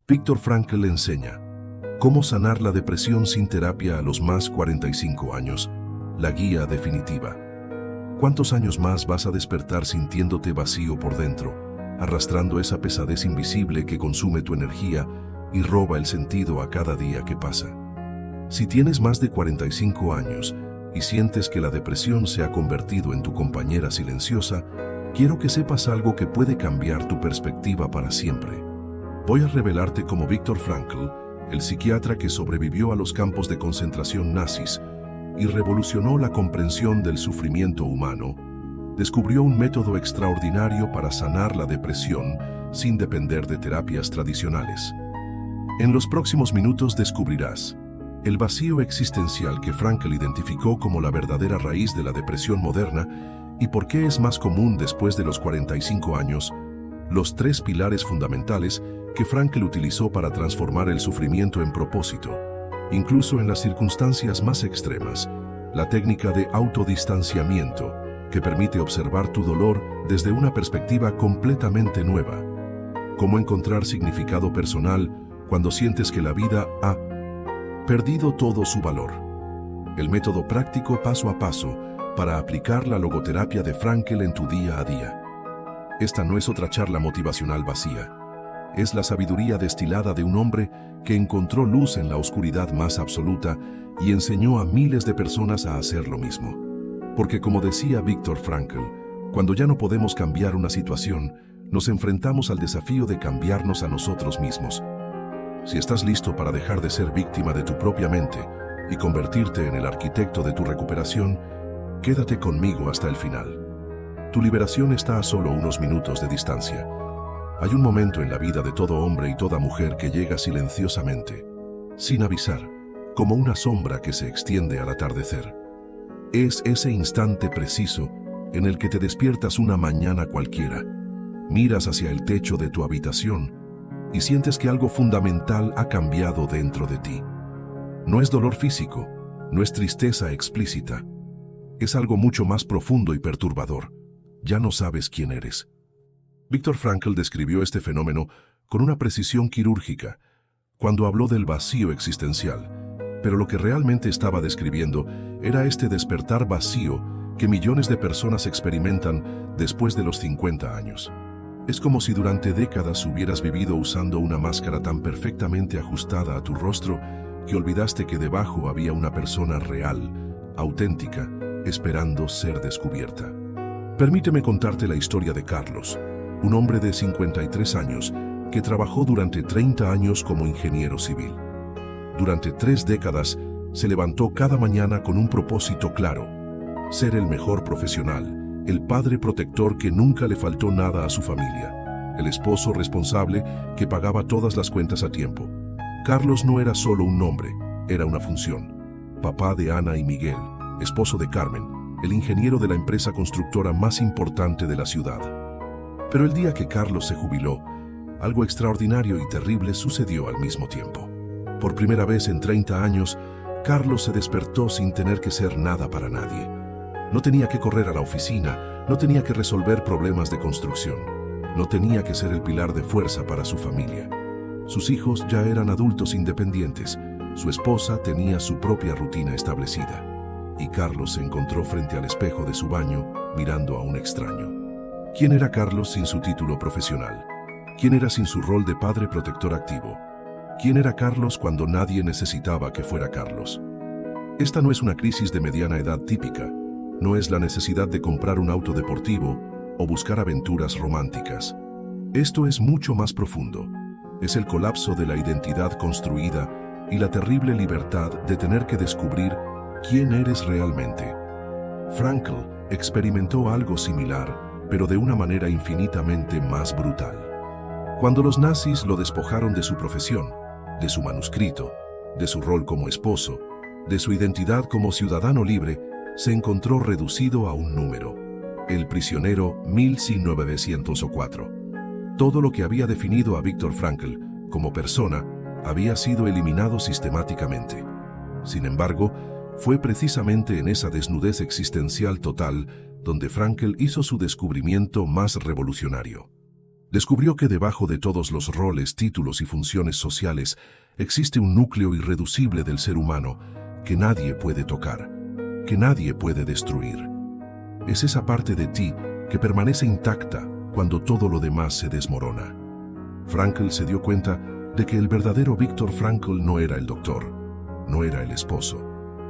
Viktor Frankl enseña cómo sanar la depresión sin terapia a los más 45 años, la guía definitiva. ¿Cuántos años más vas a despertar sintiéndote vacío por dentro, arrastrando esa pesadez invisible que consume tu energía y roba el sentido a cada día que pasa? Si tienes más de 45 años y sientes que la depresión se ha convertido en tu compañera silenciosa, quiero que sepas algo que puede cambiar tu perspectiva para siempre. Voy a revelarte cómo Viktor Frankl, el psiquiatra que sobrevivió a los campos de concentración nazis y revolucionó la comprensión del sufrimiento humano, descubrió un método extraordinario para sanar la depresión sin depender de terapias tradicionales. En los próximos minutos descubrirás el vacío existencial que Frankl identificó como la verdadera raíz de la depresión moderna y por qué es más común después de los 45 años, los 3 pilares fundamentales que Frankl utilizó para transformar el sufrimiento en propósito, incluso en las circunstancias más extremas, la técnica de autodistanciamiento, que permite observar tu dolor desde una perspectiva completamente nueva. Cómo encontrar significado personal cuando sientes que la vida ha perdido todo su valor. El método práctico paso a paso para aplicar la logoterapia de Frankl en tu día a día. Esta no es otra charla motivacional vacía. Es la sabiduría destilada de un hombre que encontró luz en la oscuridad más absoluta y enseñó a miles de personas a hacer lo mismo. Porque como decía Viktor Frankl, cuando ya no podemos cambiar una situación, nos enfrentamos al desafío de cambiarnos a nosotros mismos. Si estás listo para dejar de ser víctima de tu propia mente y convertirte en el arquitecto de tu recuperación, quédate conmigo hasta el final. Tu liberación está a solo unos minutos de distancia. Hay un momento en la vida de todo hombre y toda mujer que llega silenciosamente, sin avisar, como una sombra que se extiende al atardecer. Es ese instante preciso en el que te despiertas una mañana cualquiera, miras hacia el techo de tu habitación y sientes que algo fundamental ha cambiado dentro de ti. No es dolor físico, no es tristeza explícita, es algo mucho más profundo y perturbador. Ya no sabes quién eres. Viktor Frankl describió este fenómeno con una precisión quirúrgica cuando habló del vacío existencial, pero lo que realmente estaba describiendo era este despertar vacío que millones de personas experimentan después de los 50 años. Es como si durante décadas hubieras vivido usando una máscara tan perfectamente ajustada a tu rostro que olvidaste que debajo había una persona real, auténtica, esperando ser descubierta. Permíteme contarte la historia de Carlos, un hombre de 53 años que trabajó durante 30 años como ingeniero civil. Durante 3 décadas se levantó cada mañana con un propósito claro: ser el mejor profesional, el padre protector que nunca le faltó nada a su familia, el esposo responsable que pagaba todas las cuentas a tiempo. Carlos no era solo un nombre, era una función. Papá de Ana y Miguel, esposo de Carmen, el ingeniero de la empresa constructora más importante de la ciudad. Pero el día que Carlos se jubiló, algo extraordinario y terrible sucedió al mismo tiempo. Por primera vez en 30 años, Carlos se despertó sin tener que ser nada para nadie. No tenía que correr a la oficina, no tenía que resolver problemas de construcción, no tenía que ser el pilar de fuerza para su familia. Sus hijos ya eran adultos independientes, su esposa tenía su propia rutina establecida, y Carlos se encontró frente al espejo de su baño, mirando a un extraño. ¿Quién era Carlos sin su título profesional? ¿Quién era sin su rol de padre protector activo? ¿Quién era Carlos cuando nadie necesitaba que fuera Carlos? Esta no es una crisis de mediana edad típica, no es la necesidad de comprar un auto deportivo o buscar aventuras románticas. Esto es mucho más profundo. Es el colapso de la identidad construida y la terrible libertad de tener que descubrir quién eres realmente. Frankl experimentó algo similar, pero de una manera infinitamente más brutal. Cuando los nazis lo despojaron de su profesión, de su manuscrito, de su rol como esposo, de su identidad como ciudadano libre, se encontró reducido a un número: el prisionero 1904. Todo lo que había definido a Viktor Frankl como persona había sido eliminado sistemáticamente. Sin embargo, fue precisamente en esa desnudez existencial total donde Frankl hizo su descubrimiento más revolucionario. Descubrió que debajo de todos los roles, títulos y funciones sociales existe un núcleo irreducible del ser humano que nadie puede tocar, que nadie puede destruir. Es esa parte de ti que permanece intacta cuando todo lo demás se desmorona. Frankl se dio cuenta de que el verdadero Viktor Frankl no era el doctor, no era el esposo,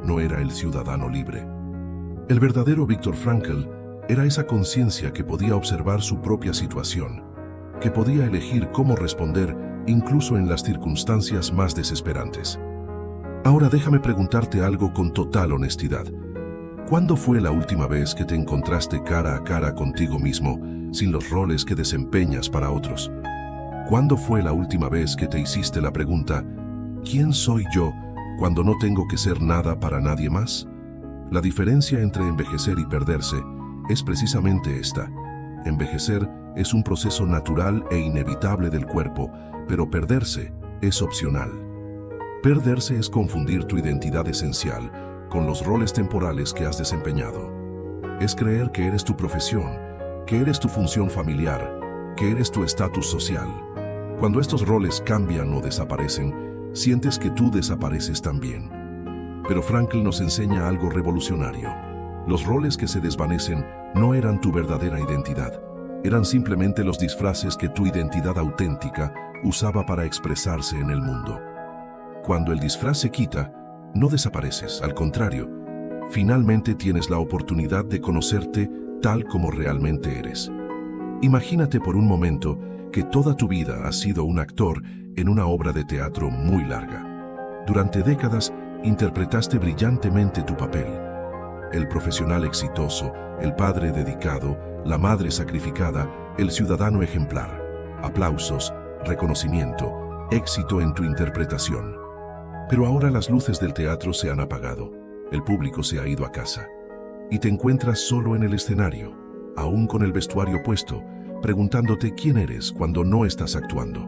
no era el ciudadano libre. El verdadero Viktor Frankl era esa conciencia que podía observar su propia situación, que podía elegir cómo responder incluso en las circunstancias más desesperantes. Ahora déjame preguntarte algo con total honestidad. ¿Cuándo fue la última vez que te encontraste cara a cara contigo mismo, sin los roles que desempeñas para otros? ¿Cuándo fue la última vez que te hiciste la pregunta, ¿quién soy yo cuando no tengo que ser nada para nadie más? La diferencia entre envejecer y perderse es precisamente esta. Envejecer es un proceso natural e inevitable del cuerpo, pero perderse es opcional. Perderse es confundir tu identidad esencial con los roles temporales que has desempeñado. Es creer que eres tu profesión, que eres tu función familiar, que eres tu estatus social. Cuando estos roles cambian o desaparecen, sientes que tú desapareces también. Pero Frankl nos enseña algo revolucionario. Los roles que se desvanecen no eran tu verdadera identidad. Eran simplemente los disfraces que tu identidad auténtica usaba para expresarse en el mundo. Cuando el disfraz se quita, no desapareces, al contrario, finalmente tienes la oportunidad de conocerte tal como realmente eres. Imagínate por un momento que toda tu vida has sido un actor en una obra de teatro muy larga. Durante décadas interpretaste brillantemente tu papel. El profesional exitoso, el padre dedicado, la madre sacrificada, el ciudadano ejemplar. Aplausos, reconocimiento, éxito en tu interpretación. Pero ahora las luces del teatro se han apagado, el público se ha ido a casa. Y te encuentras solo en el escenario, aún con el vestuario puesto, preguntándote quién eres cuando no estás actuando.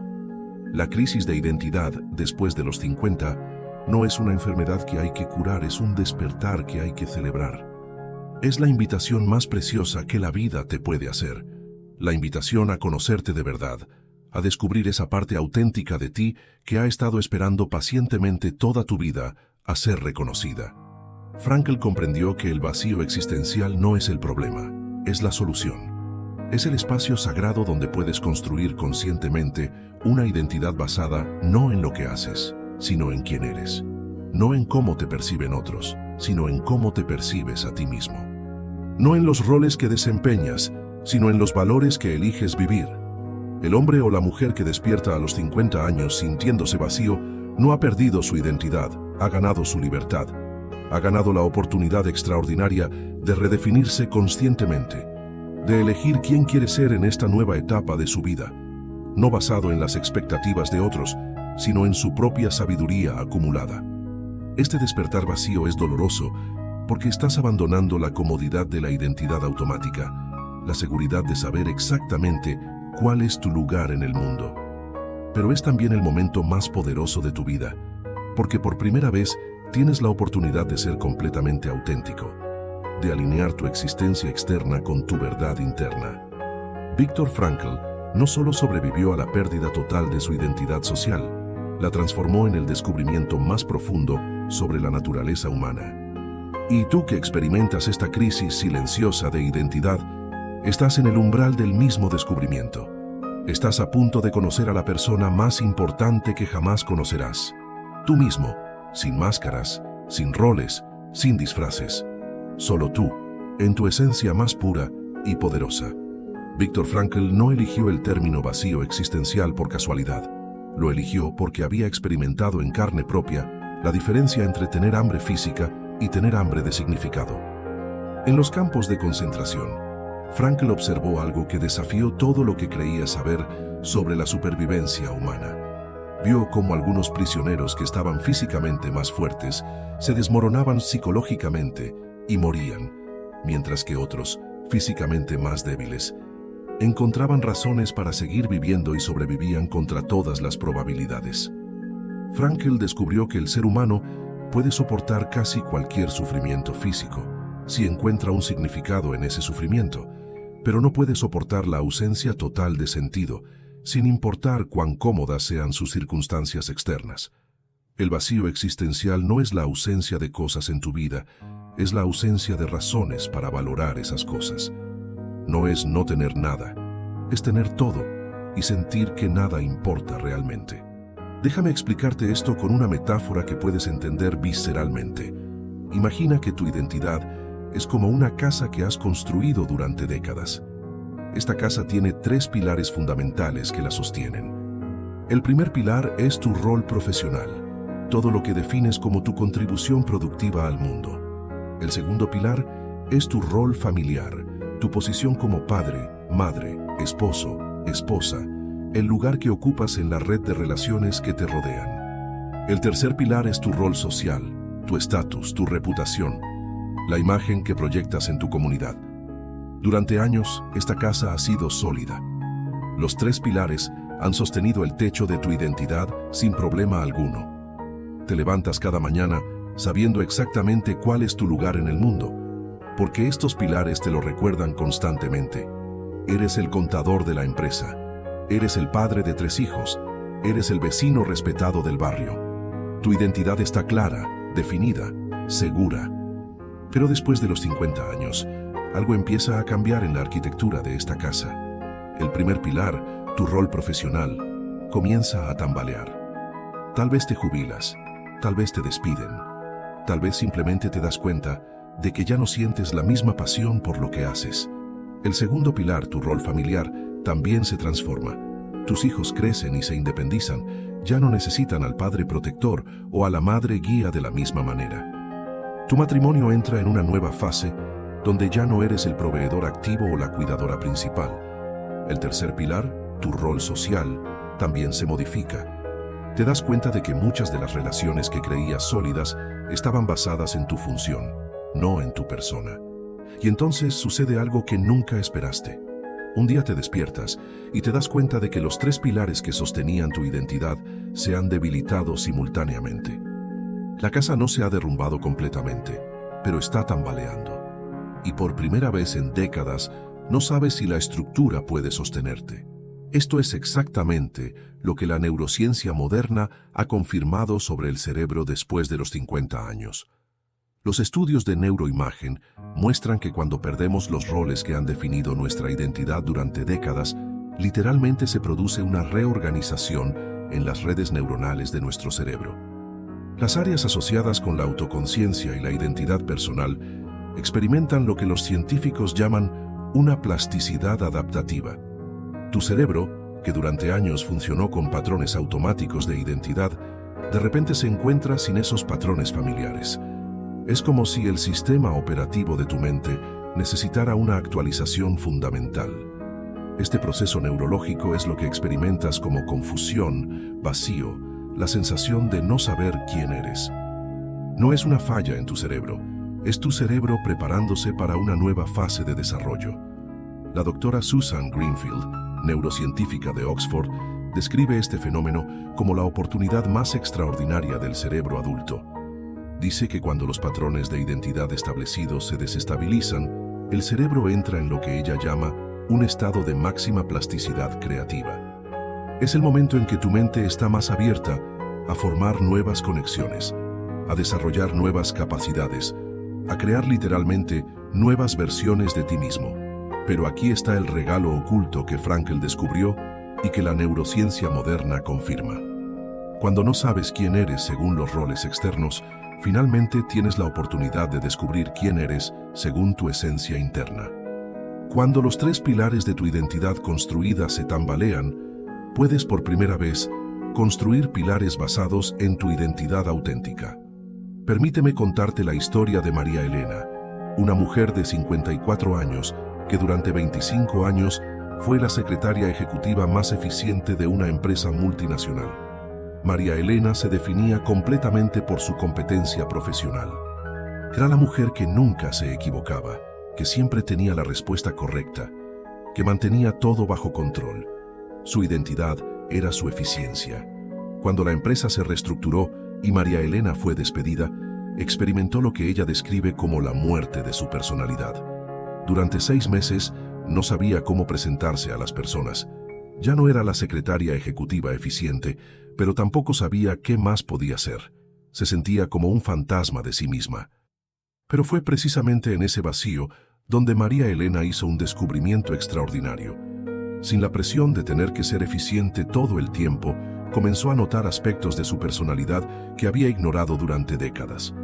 La crisis de identidad después de los 50 no es una enfermedad que hay que curar, es un despertar que hay que celebrar. Es la invitación más preciosa que la vida te puede hacer, la invitación a conocerte de verdad, a descubrir esa parte auténtica de ti que ha estado esperando pacientemente toda tu vida a ser reconocida. Frankl comprendió que el vacío existencial no es el problema, es la solución. Es el espacio sagrado donde puedes construir conscientemente una identidad basada no en lo que haces, sino en quién eres. No en cómo te perciben otros, sino en cómo te percibes a ti mismo. No en los roles que desempeñas, sino en los valores que eliges vivir. El hombre o la mujer que despierta a los 50 años sintiéndose vacío no ha perdido su identidad, ha ganado su libertad. Ha ganado la oportunidad extraordinaria de redefinirse conscientemente, de elegir quién quiere ser en esta nueva etapa de su vida, no basado en las expectativas de otros, sino en su propia sabiduría acumulada. Este despertar vacío es doloroso porque estás abandonando la comodidad de la identidad automática, la seguridad de saber exactamente cuál es tu lugar en el mundo. Pero es también el momento más poderoso de tu vida, porque por primera vez tienes la oportunidad de ser completamente auténtico, de alinear tu existencia externa con tu verdad interna. Viktor Frankl no solo sobrevivió a la pérdida total de su identidad social, la transformó en el descubrimiento más profundo sobre la naturaleza humana. Y tú que experimentas esta crisis silenciosa de identidad, estás en el umbral del mismo descubrimiento. Estás a punto de conocer a la persona más importante que jamás conocerás. Tú mismo, sin máscaras, sin roles, sin disfraces. Solo tú, en tu esencia más pura y poderosa. Viktor Frankl no eligió el término vacío existencial por casualidad. Lo eligió porque había experimentado en carne propia la diferencia entre tener hambre física y tener hambre de significado. En los campos de concentración, Frankl observó algo que desafió todo lo que creía saber sobre la supervivencia humana. Vio cómo algunos prisioneros que estaban físicamente más fuertes se desmoronaban psicológicamente y morían, mientras que otros, físicamente más débiles, encontraban razones para seguir viviendo y sobrevivían contra todas las probabilidades. Frankl descubrió que el ser humano puede soportar casi cualquier sufrimiento físico, si encuentra un significado en ese sufrimiento, pero no puede soportar la ausencia total de sentido, sin importar cuán cómodas sean sus circunstancias externas. El vacío existencial no es la ausencia de cosas en tu vida, es la ausencia de razones para valorar esas cosas. No es no tener nada, es tener todo y sentir que nada importa realmente. Déjame explicarte esto con una metáfora que puedes entender visceralmente. Imagina que tu identidad es como una casa que has construido durante décadas. Esta casa tiene 3 pilares fundamentales que la sostienen. El primer pilar es tu rol profesional, todo lo que defines como tu contribución productiva al mundo. El segundo pilar es tu rol familiar, tu posición como padre, madre, esposo, esposa, el lugar que ocupas en la red de relaciones que te rodean. El tercer pilar es tu rol social, tu estatus, tu reputación, la imagen que proyectas en tu comunidad. Durante años, esta casa ha sido sólida. Los 3 pilares han sostenido el techo de tu identidad sin problema alguno. Te levantas cada mañana sabiendo exactamente cuál es tu lugar en el mundo, porque estos pilares te lo recuerdan constantemente. Eres el contador de la empresa, eres el padre de 3 hijos, eres el vecino respetado del barrio. Tu identidad está clara, definida, segura. Pero después de los 50 años, algo empieza a cambiar en la arquitectura de esta casa. El primer pilar, tu rol profesional, comienza a tambalear. Tal vez te jubilas, tal vez te despiden, tal vez simplemente te das cuenta de que ya no sientes la misma pasión por lo que haces. El segundo pilar, tu rol familiar, también se transforma. Tus hijos crecen y se independizan, ya no necesitan al padre protector o a la madre guía de la misma manera. Tu matrimonio entra en una nueva fase donde ya no eres el proveedor activo o la cuidadora principal. El tercer pilar, tu rol social, también se modifica. Te das cuenta de que muchas de las relaciones que creías sólidas estaban basadas en tu función, no en tu persona. Y entonces sucede algo que nunca esperaste. Un día te despiertas y te das cuenta de que los 3 pilares que sostenían tu identidad se han debilitado simultáneamente. La casa no se ha derrumbado completamente, pero está tambaleando. Y por primera vez en décadas, no sabes si la estructura puede sostenerte. Esto es exactamente lo que la neurociencia moderna ha confirmado sobre el cerebro después de los 50 años. Los estudios de neuroimagen muestran que cuando perdemos los roles que han definido nuestra identidad durante décadas, literalmente se produce una reorganización en las redes neuronales de nuestro cerebro. Las áreas asociadas con la autoconciencia y la identidad personal experimentan lo que los científicos llaman una plasticidad adaptativa. Tu cerebro, que durante años funcionó con patrones automáticos de identidad, de repente se encuentra sin esos patrones familiares. Es como si el sistema operativo de tu mente necesitara una actualización fundamental. Este proceso neurológico es lo que experimentas como confusión, vacío, la sensación de no saber quién eres. No es una falla en tu cerebro, es tu cerebro preparándose para una nueva fase de desarrollo. La doctora Susan Greenfield, neurocientífica de Oxford, describe este fenómeno como la oportunidad más extraordinaria del cerebro adulto. Dice que cuando los patrones de identidad establecidos se desestabilizan, el cerebro entra en lo que ella llama un estado de máxima plasticidad creativa. Es el momento en que tu mente está más abierta a formar nuevas conexiones, a desarrollar nuevas capacidades, a crear literalmente nuevas versiones de ti mismo. Pero aquí está el regalo oculto que Frankl descubrió y que la neurociencia moderna confirma. Cuando no sabes quién eres según los roles externos, finalmente tienes la oportunidad de descubrir quién eres según tu esencia interna. Cuando los 3 pilares de tu identidad construida se tambalean, puedes por primera vez construir pilares basados en tu identidad auténtica. Permíteme contarte la historia de María Elena, una mujer de 54 años que durante 25 años fue la secretaria ejecutiva más eficiente de una empresa multinacional. María Elena se definía completamente por su competencia profesional. Era la mujer que nunca se equivocaba, que siempre tenía la respuesta correcta, que mantenía todo bajo control. Su identidad era su eficiencia. Cuando la empresa se reestructuró y María Elena fue despedida, experimentó lo que ella describe como la muerte de su personalidad. Durante 6 meses, No sabía cómo presentarse a las personas. Ya no era la secretaria ejecutiva eficiente, pero tampoco sabía qué más podía ser. Se sentía como un fantasma de sí misma. Pero fue precisamente en ese vacío donde María Elena hizo un descubrimiento extraordinario. Sin la presión de tener que ser eficiente todo el tiempo, comenzó a notar aspectos de su personalidad que había ignorado durante décadas.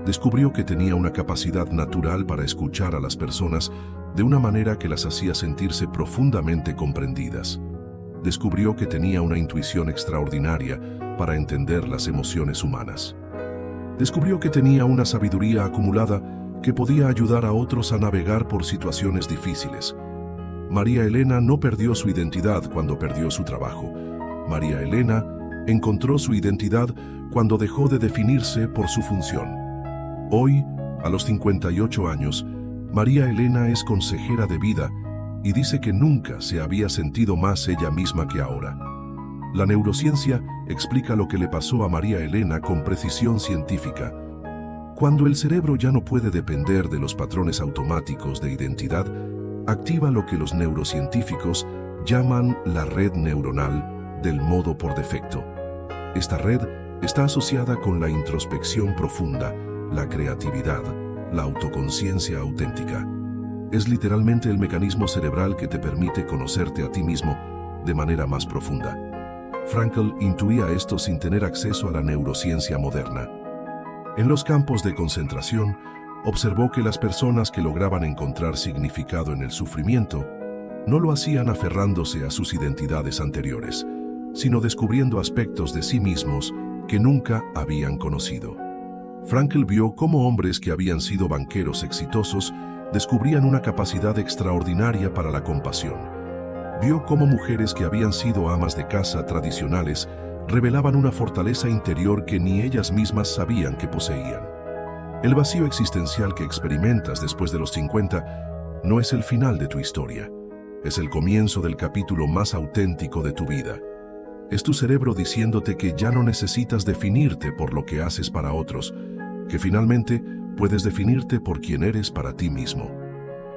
Descubrió que tenía una capacidad natural para escuchar a las personas de una manera que las hacía sentirse profundamente comprendidas. Descubrió que tenía una intuición extraordinaria para entender las emociones humanas. Descubrió que tenía una sabiduría acumulada que podía ayudar a otros a navegar por situaciones difíciles. María Elena no perdió su identidad cuando perdió su trabajo. María Elena encontró su identidad cuando dejó de definirse por su función. Hoy, a los 58 años, María Elena es consejera de vida y dice que nunca se había sentido más ella misma que ahora. La neurociencia explica lo que le pasó a María Elena con precisión científica. Cuando el cerebro ya no puede depender de los patrones automáticos de identidad, activa lo que los neurocientíficos llaman la red neuronal del modo por defecto. Esta red está asociada con la introspección profunda, la creatividad, la autoconciencia auténtica. Es literalmente el mecanismo cerebral que te permite conocerte a ti mismo de manera más profunda. Frankl intuía esto sin tener acceso a la neurociencia moderna. En los campos de concentración, observó que las personas que lograban encontrar significado en el sufrimiento no lo hacían aferrándose a sus identidades anteriores, sino descubriendo aspectos de sí mismos que nunca habían conocido. Frankl vio cómo hombres que habían sido banqueros exitosos descubrían una capacidad extraordinaria para la compasión. Vio cómo mujeres que habían sido amas de casa tradicionales revelaban una fortaleza interior que ni ellas mismas sabían que poseían. El vacío existencial que experimentas después de los 50 no es el final de tu historia, es el comienzo del capítulo más auténtico de tu vida. Es tu cerebro diciéndote que ya no necesitas definirte por lo que haces para otros, que finalmente puedes definirte por quién eres para ti mismo.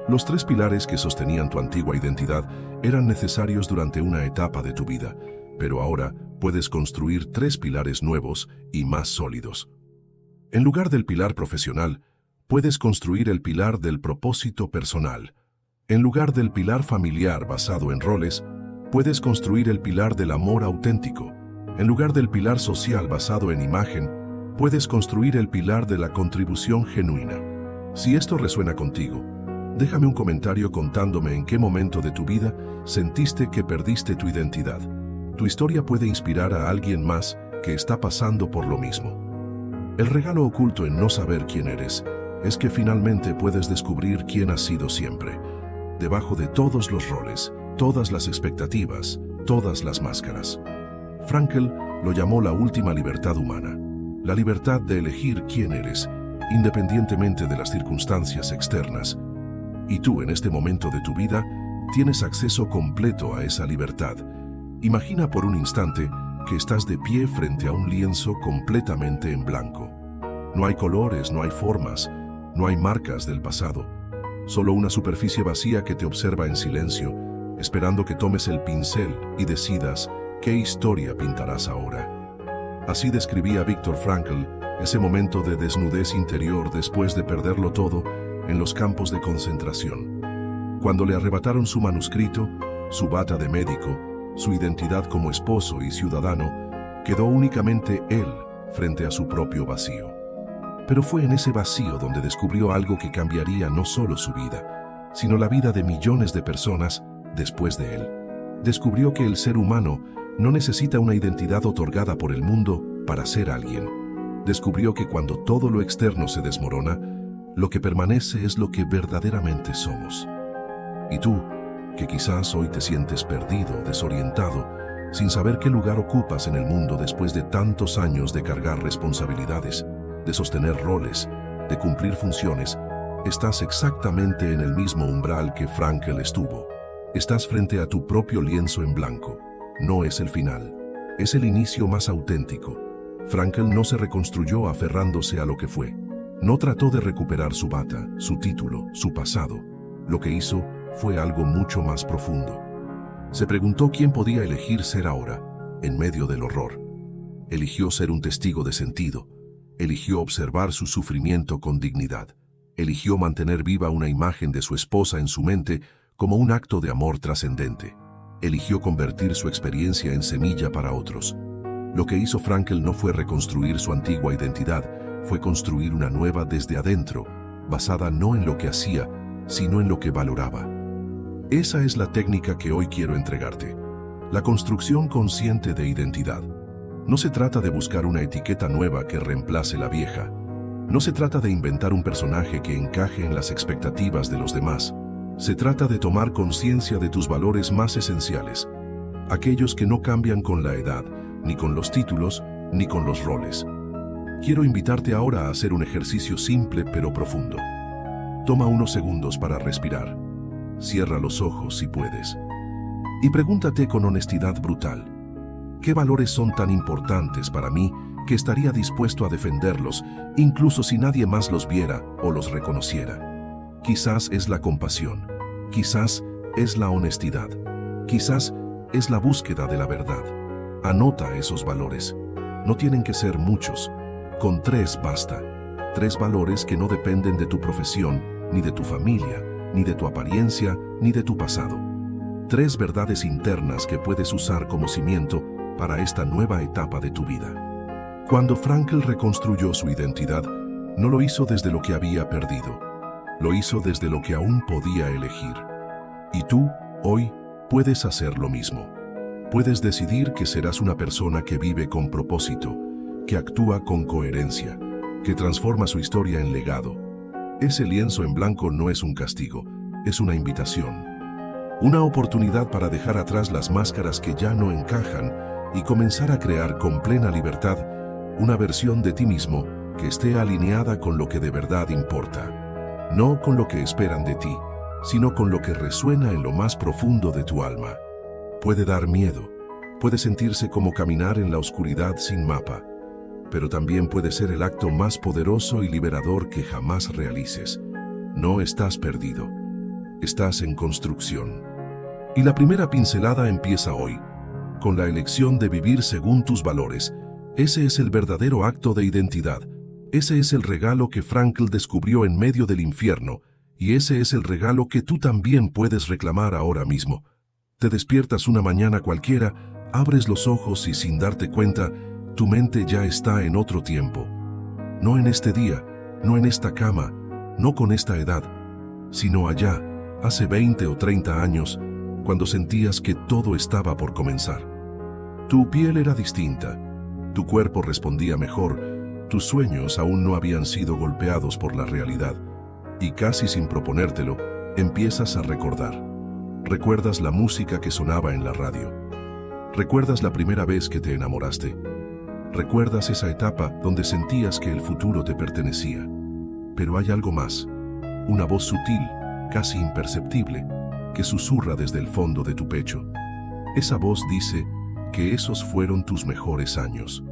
Los 3 pilares que sostenían tu antigua identidad eran necesarios durante una etapa de tu vida, pero ahora puedes construir 3 pilares nuevos y más sólidos. En lugar del pilar profesional, puedes construir el pilar del propósito personal. En lugar del pilar familiar basado en roles, puedes construir el pilar del amor auténtico. En lugar del pilar social basado en imagen, puedes construir el pilar de la contribución genuina. Si esto resuena contigo, déjame un comentario contándome en qué momento de tu vida sentiste que perdiste tu identidad. Tu historia puede inspirar a alguien más que está pasando por lo mismo. El regalo oculto en no saber quién eres es que finalmente puedes descubrir quién has sido siempre, debajo de todos los roles, todas las expectativas, todas las máscaras. Frankl lo llamó la última libertad humana, la libertad de elegir quién eres, independientemente de las circunstancias externas. Y tú, en este momento de tu vida, tienes acceso completo a esa libertad. Imagina por un instante que estás de pie frente a un lienzo completamente en blanco. No hay colores, no hay formas, no hay marcas del pasado. Solo una superficie vacía que te observa en silencio, esperando que tomes el pincel y decidas qué historia pintarás ahora. Así describía Viktor Frankl ese momento de desnudez interior después de perderlo todo en los campos de concentración. Cuando le arrebataron su manuscrito, su bata de médico, su identidad como esposo y ciudadano, quedó únicamente él frente a su propio vacío. Pero fue en ese vacío donde descubrió algo que cambiaría no solo su vida, sino la vida de millones de personas después de él. Descubrió que el ser humano no necesita una identidad otorgada por el mundo para ser alguien. Descubrió que cuando todo lo externo se desmorona, lo que permanece es lo que verdaderamente somos. Y tú, que quizás hoy te sientes perdido, desorientado, sin saber qué lugar ocupas en el mundo después de tantos años de cargar responsabilidades, de sostener roles, de cumplir funciones, estás exactamente en el mismo umbral que Frankl estuvo. Estás frente a tu propio lienzo en blanco. No es el final, es el inicio más auténtico. Frankl no se reconstruyó aferrándose a lo que fue. No trató de recuperar su bata, su título, su pasado. Lo que hizo fue algo mucho más profundo. Se preguntó quién podía elegir ser ahora, en medio del horror. Eligió ser un testigo de sentido. Eligió observar su sufrimiento con dignidad. Eligió mantener viva una imagen de su esposa en su mente como un acto de amor trascendente. Eligió convertir su experiencia en semilla para otros. Lo que hizo Frankl no fue reconstruir su antigua identidad, fue construir una nueva desde adentro, basada no en lo que hacía, sino en lo que valoraba. Esa es la técnica que hoy quiero entregarte. La construcción consciente de identidad. No se trata de buscar una etiqueta nueva que reemplace la vieja. No se trata de inventar un personaje que encaje en las expectativas de los demás. Se trata de tomar conciencia de tus valores más esenciales, aquellos que no cambian con la edad, ni con los títulos, ni con los roles. Quiero invitarte ahora a hacer un ejercicio simple pero profundo. Toma unos segundos para respirar. Cierra los ojos si puedes. Y pregúntate con honestidad brutal, ¿qué valores son tan importantes para mí que estaría dispuesto a defenderlos, incluso si nadie más los viera o los reconociera? Quizás es la compasión, quizás es la honestidad, quizás es la búsqueda de la verdad. Anota esos valores. No tienen que ser muchos. Con 3 basta. 3 valores que no dependen de tu profesión, ni de tu familia, ni de tu apariencia, ni de tu pasado. 3 verdades internas que puedes usar como cimiento para esta nueva etapa de tu vida. Cuando Frankl reconstruyó su identidad, no lo hizo desde lo que había perdido. Lo hizo desde lo que aún podía elegir. Y tú, hoy, puedes hacer lo mismo. Puedes decidir que serás una persona que vive con propósito, que actúa con coherencia, que transforma su historia en legado. Ese lienzo en blanco no es un castigo, es una invitación. Una oportunidad para dejar atrás las máscaras que ya no encajan y comenzar a crear con plena libertad una versión de ti mismo que esté alineada con lo que de verdad importa. No con lo que esperan de ti, sino con lo que resuena en lo más profundo de tu alma. Puede dar miedo, puede sentirse como caminar en la oscuridad sin mapa, pero también puede ser el acto más poderoso y liberador que jamás realices. No estás perdido, estás en construcción. Y la primera pincelada empieza hoy, con la elección de vivir según tus valores. Ese es el verdadero acto de identidad. Ese es el regalo que Frankl descubrió en medio del infierno, y ese es el regalo que tú también puedes reclamar ahora mismo. Te despiertas una mañana cualquiera, abres los ojos y sin darte cuenta, tu mente ya está en otro tiempo. No en este día, no en esta cama, no con esta edad, sino allá, hace 20 o 30 años, cuando sentías que todo estaba por comenzar. Tu piel era distinta, tu cuerpo respondía mejor, tus sueños aún no habían sido golpeados por la realidad, y casi sin proponértelo, empiezas a recordar. Recuerdas la música que sonaba en la radio. Recuerdas la primera vez que te enamoraste. Recuerdas esa etapa donde sentías que el futuro te pertenecía. Pero hay algo más. Una voz sutil, casi imperceptible, que susurra desde el fondo de tu pecho. Esa voz dice que esos fueron tus mejores años,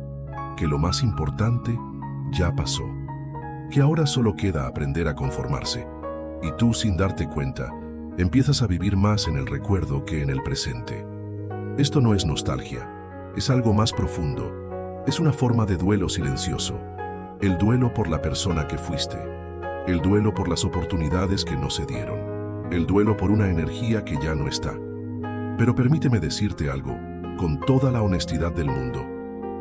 que lo más importante ya pasó, que ahora solo queda aprender a conformarse, y tú, sin darte cuenta, empiezas a vivir más en el recuerdo que en el presente. Esto no es nostalgia, es algo más profundo, es una forma de duelo silencioso, el duelo por la persona que fuiste, el duelo por las oportunidades que no se dieron, el duelo por una energía que ya no está. Pero permíteme decirte algo, con toda la honestidad del mundo.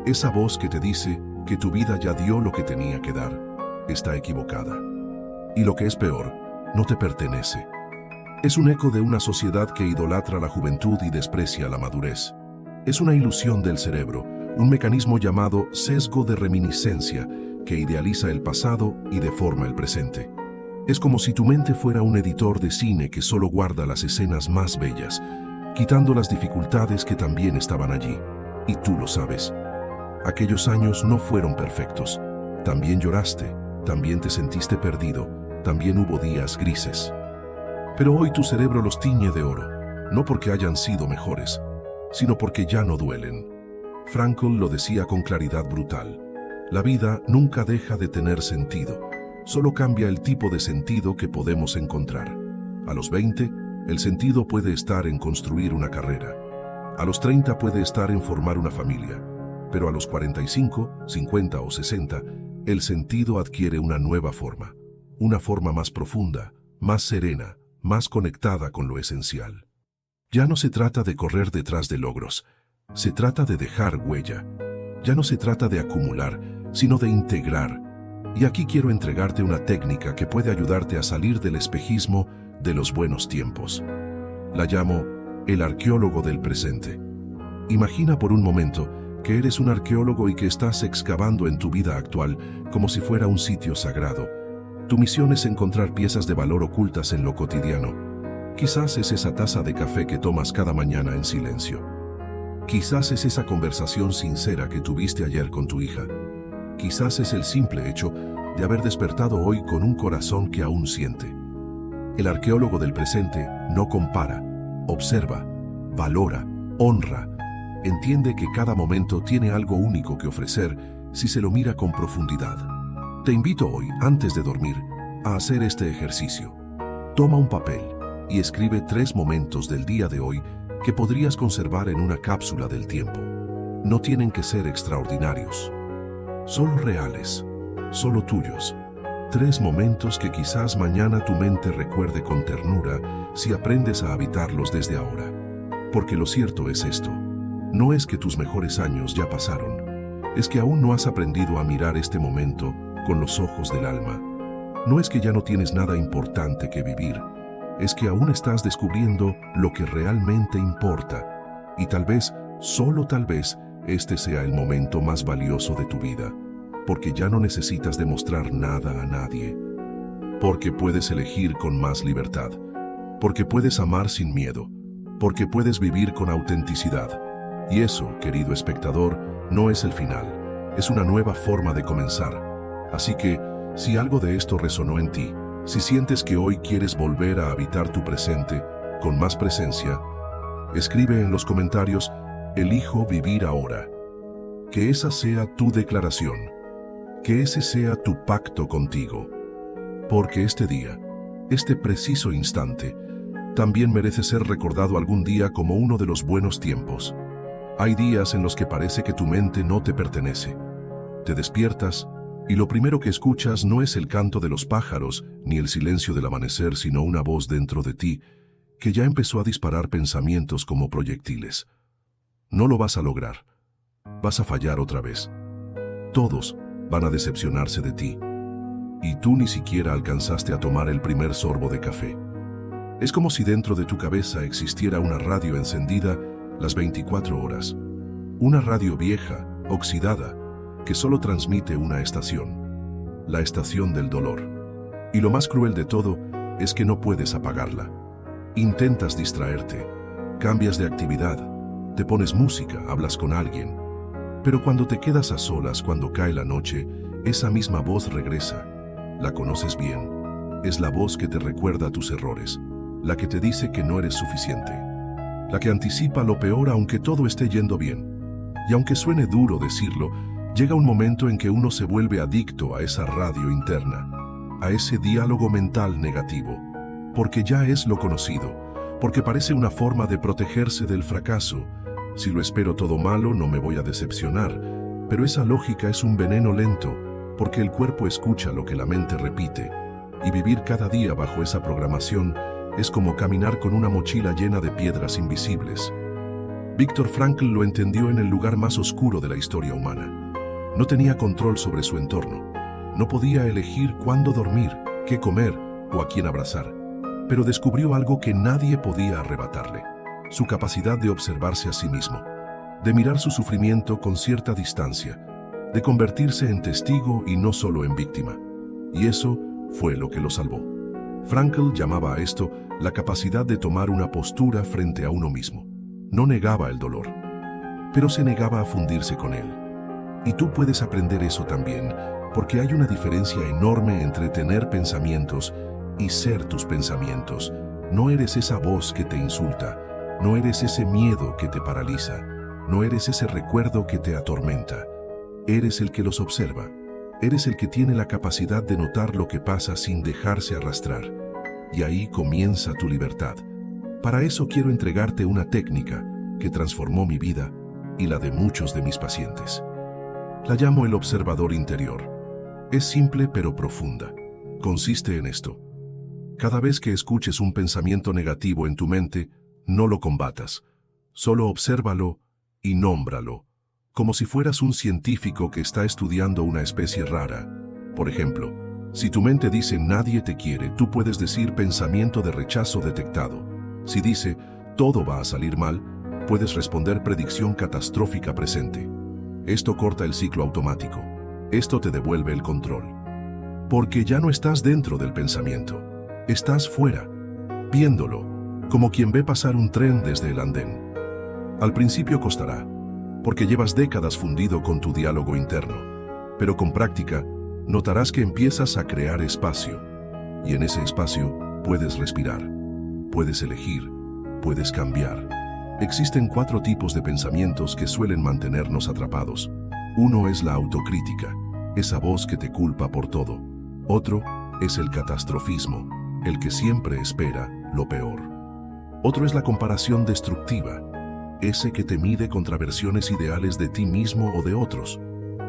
Esa voz que te dice que tu vida ya dio lo que tenía que dar, está equivocada. Y lo que es peor, no te pertenece. Es un eco de una sociedad que idolatra la juventud y desprecia la madurez. Es una ilusión del cerebro, un mecanismo llamado sesgo de reminiscencia que idealiza el pasado y deforma el presente. Es como si tu mente fuera un editor de cine que solo guarda las escenas más bellas, quitando las dificultades que también estaban allí. Y tú lo sabes. Aquellos años no fueron perfectos. También lloraste, también te sentiste perdido, también hubo días grises. Pero hoy tu cerebro los tiñe de oro, no porque hayan sido mejores, sino porque ya no duelen. Frankl lo decía con claridad brutal. La vida nunca deja de tener sentido. Solo cambia el tipo de sentido que podemos encontrar. A los 20, El sentido puede estar en construir una carrera. A los 30 puede estar en formar una familia. Pero a los 45, 50 o 60, el sentido adquiere una nueva forma. Una forma más profunda, más serena, más conectada con lo esencial. Ya no se trata de correr detrás de logros. Se trata de dejar huella. Ya no se trata de acumular, sino de integrar. Y aquí quiero entregarte una técnica que puede ayudarte a salir del espejismo de los buenos tiempos. La llamo el arqueólogo del presente. Imagina por un momento que eres un arqueólogo y que estás excavando en tu vida actual como si fuera un sitio sagrado. Tu misión es encontrar piezas de valor ocultas en lo cotidiano. Quizás es esa taza de café que tomas cada mañana en silencio. Quizás es esa conversación sincera que tuviste ayer con tu hija. Quizás es el simple hecho de haber despertado hoy con un corazón que aún siente. El arqueólogo del presente no compara, observa, valora, honra. Entiende que cada momento tiene algo único que ofrecer si se lo mira con profundidad. Te invito hoy, antes de dormir, a hacer este ejercicio. Toma un papel y escribe 3 momentos del día de hoy que podrías conservar en una cápsula del tiempo. No tienen que ser extraordinarios. Solo reales, solo tuyos. 3 momentos que quizás mañana tu mente recuerde con ternura si aprendes a habitarlos desde ahora. Porque lo cierto es esto. No es que tus mejores años ya pasaron. Es que aún no has aprendido a mirar este momento con los ojos del alma. No es que ya no tienes nada importante que vivir. Es que aún estás descubriendo lo que realmente importa. Y tal vez, solo tal vez, este sea el momento más valioso de tu vida. Porque ya no necesitas demostrar nada a nadie. Porque puedes elegir con más libertad. Porque puedes amar sin miedo. Porque puedes vivir con autenticidad. Y eso, querido espectador, no es el final. Es una nueva forma de comenzar. Así que, si algo de esto resonó en ti, si sientes que hoy quieres volver a habitar tu presente con más presencia, escribe en los comentarios, elijo vivir ahora. Que esa sea tu declaración. Que ese sea tu pacto contigo. Porque este día, este preciso instante, también merece ser recordado algún día como uno de los buenos tiempos. Hay días en los que parece que tu mente no te pertenece. Te despiertas y lo primero que escuchas no es el canto de los pájaros ni el silencio del amanecer, sino una voz dentro de ti que ya empezó a disparar pensamientos como proyectiles. No lo vas a lograr. Vas a fallar otra vez. Todos van a decepcionarse de ti. Y tú ni siquiera alcanzaste a tomar el primer sorbo de café. Es como si dentro de tu cabeza existiera una radio encendida las 24 horas. Una radio vieja, oxidada, que solo transmite una estación. La estación del dolor. Y lo más cruel de todo es que no puedes apagarla. Intentas distraerte, cambias de actividad, te pones música, hablas con alguien. Pero cuando te quedas a solas, cuando cae la noche, esa misma voz regresa. La conoces bien. Es la voz que te recuerda tus errores, la que te dice que no eres suficiente, la que anticipa lo peor aunque todo esté yendo bien. Y aunque suene duro decirlo, llega un momento en que uno se vuelve adicto a esa radio interna, a ese diálogo mental negativo, porque ya es lo conocido, porque parece una forma de protegerse del fracaso. Si lo espero todo malo, no me voy a decepcionar, pero esa lógica es un veneno lento, porque el cuerpo escucha lo que la mente repite, y vivir cada día bajo esa programación es como caminar con una mochila llena de piedras invisibles. Viktor Frankl lo entendió en el lugar más oscuro de la historia humana. No tenía control sobre su entorno. No podía elegir cuándo dormir, qué comer o a quién abrazar. Pero descubrió algo que nadie podía arrebatarle: su capacidad de observarse a sí mismo, de mirar su sufrimiento con cierta distancia, de convertirse en testigo y no solo en víctima. Y eso fue lo que lo salvó. Frankl llamaba a esto la capacidad de tomar una postura frente a uno mismo. No negaba el dolor, pero se negaba a fundirse con él. Y tú puedes aprender eso también, porque hay una diferencia enorme entre tener pensamientos y ser tus pensamientos. No eres esa voz que te insulta, no eres ese miedo que te paraliza, no eres ese recuerdo que te atormenta. Eres el que los observa. Eres el que tiene la capacidad de notar lo que pasa sin dejarse arrastrar. Y ahí comienza tu libertad. Para eso quiero entregarte una técnica que transformó mi vida y la de muchos de mis pacientes. La llamo el observador interior. Es simple pero profunda. Consiste en esto. Cada vez que escuches un pensamiento negativo en tu mente, no lo combatas. Solo obsérvalo y nómbralo, como si fueras un científico que está estudiando una especie rara. Por ejemplo, si tu mente dice nadie te quiere, tú puedes decir pensamiento de rechazo detectado. Si dice todo va a salir mal, puedes responder predicción catastrófica presente. Esto corta el ciclo automático. Esto te devuelve el control. Porque ya no estás dentro del pensamiento. Estás fuera, viéndolo, como quien ve pasar un tren desde el andén. Al principio costará, porque llevas décadas fundido con tu diálogo interno. Pero con práctica, notarás que empiezas a crear espacio. Y en ese espacio puedes respirar, puedes elegir, puedes cambiar. Existen 4 tipos de pensamientos que suelen mantenernos atrapados. Uno es la autocrítica, esa voz que te culpa por todo. Otro es el catastrofismo, el que siempre espera lo peor. Otro es la comparación destructiva, ese que te mide contra versiones ideales de ti mismo o de otros.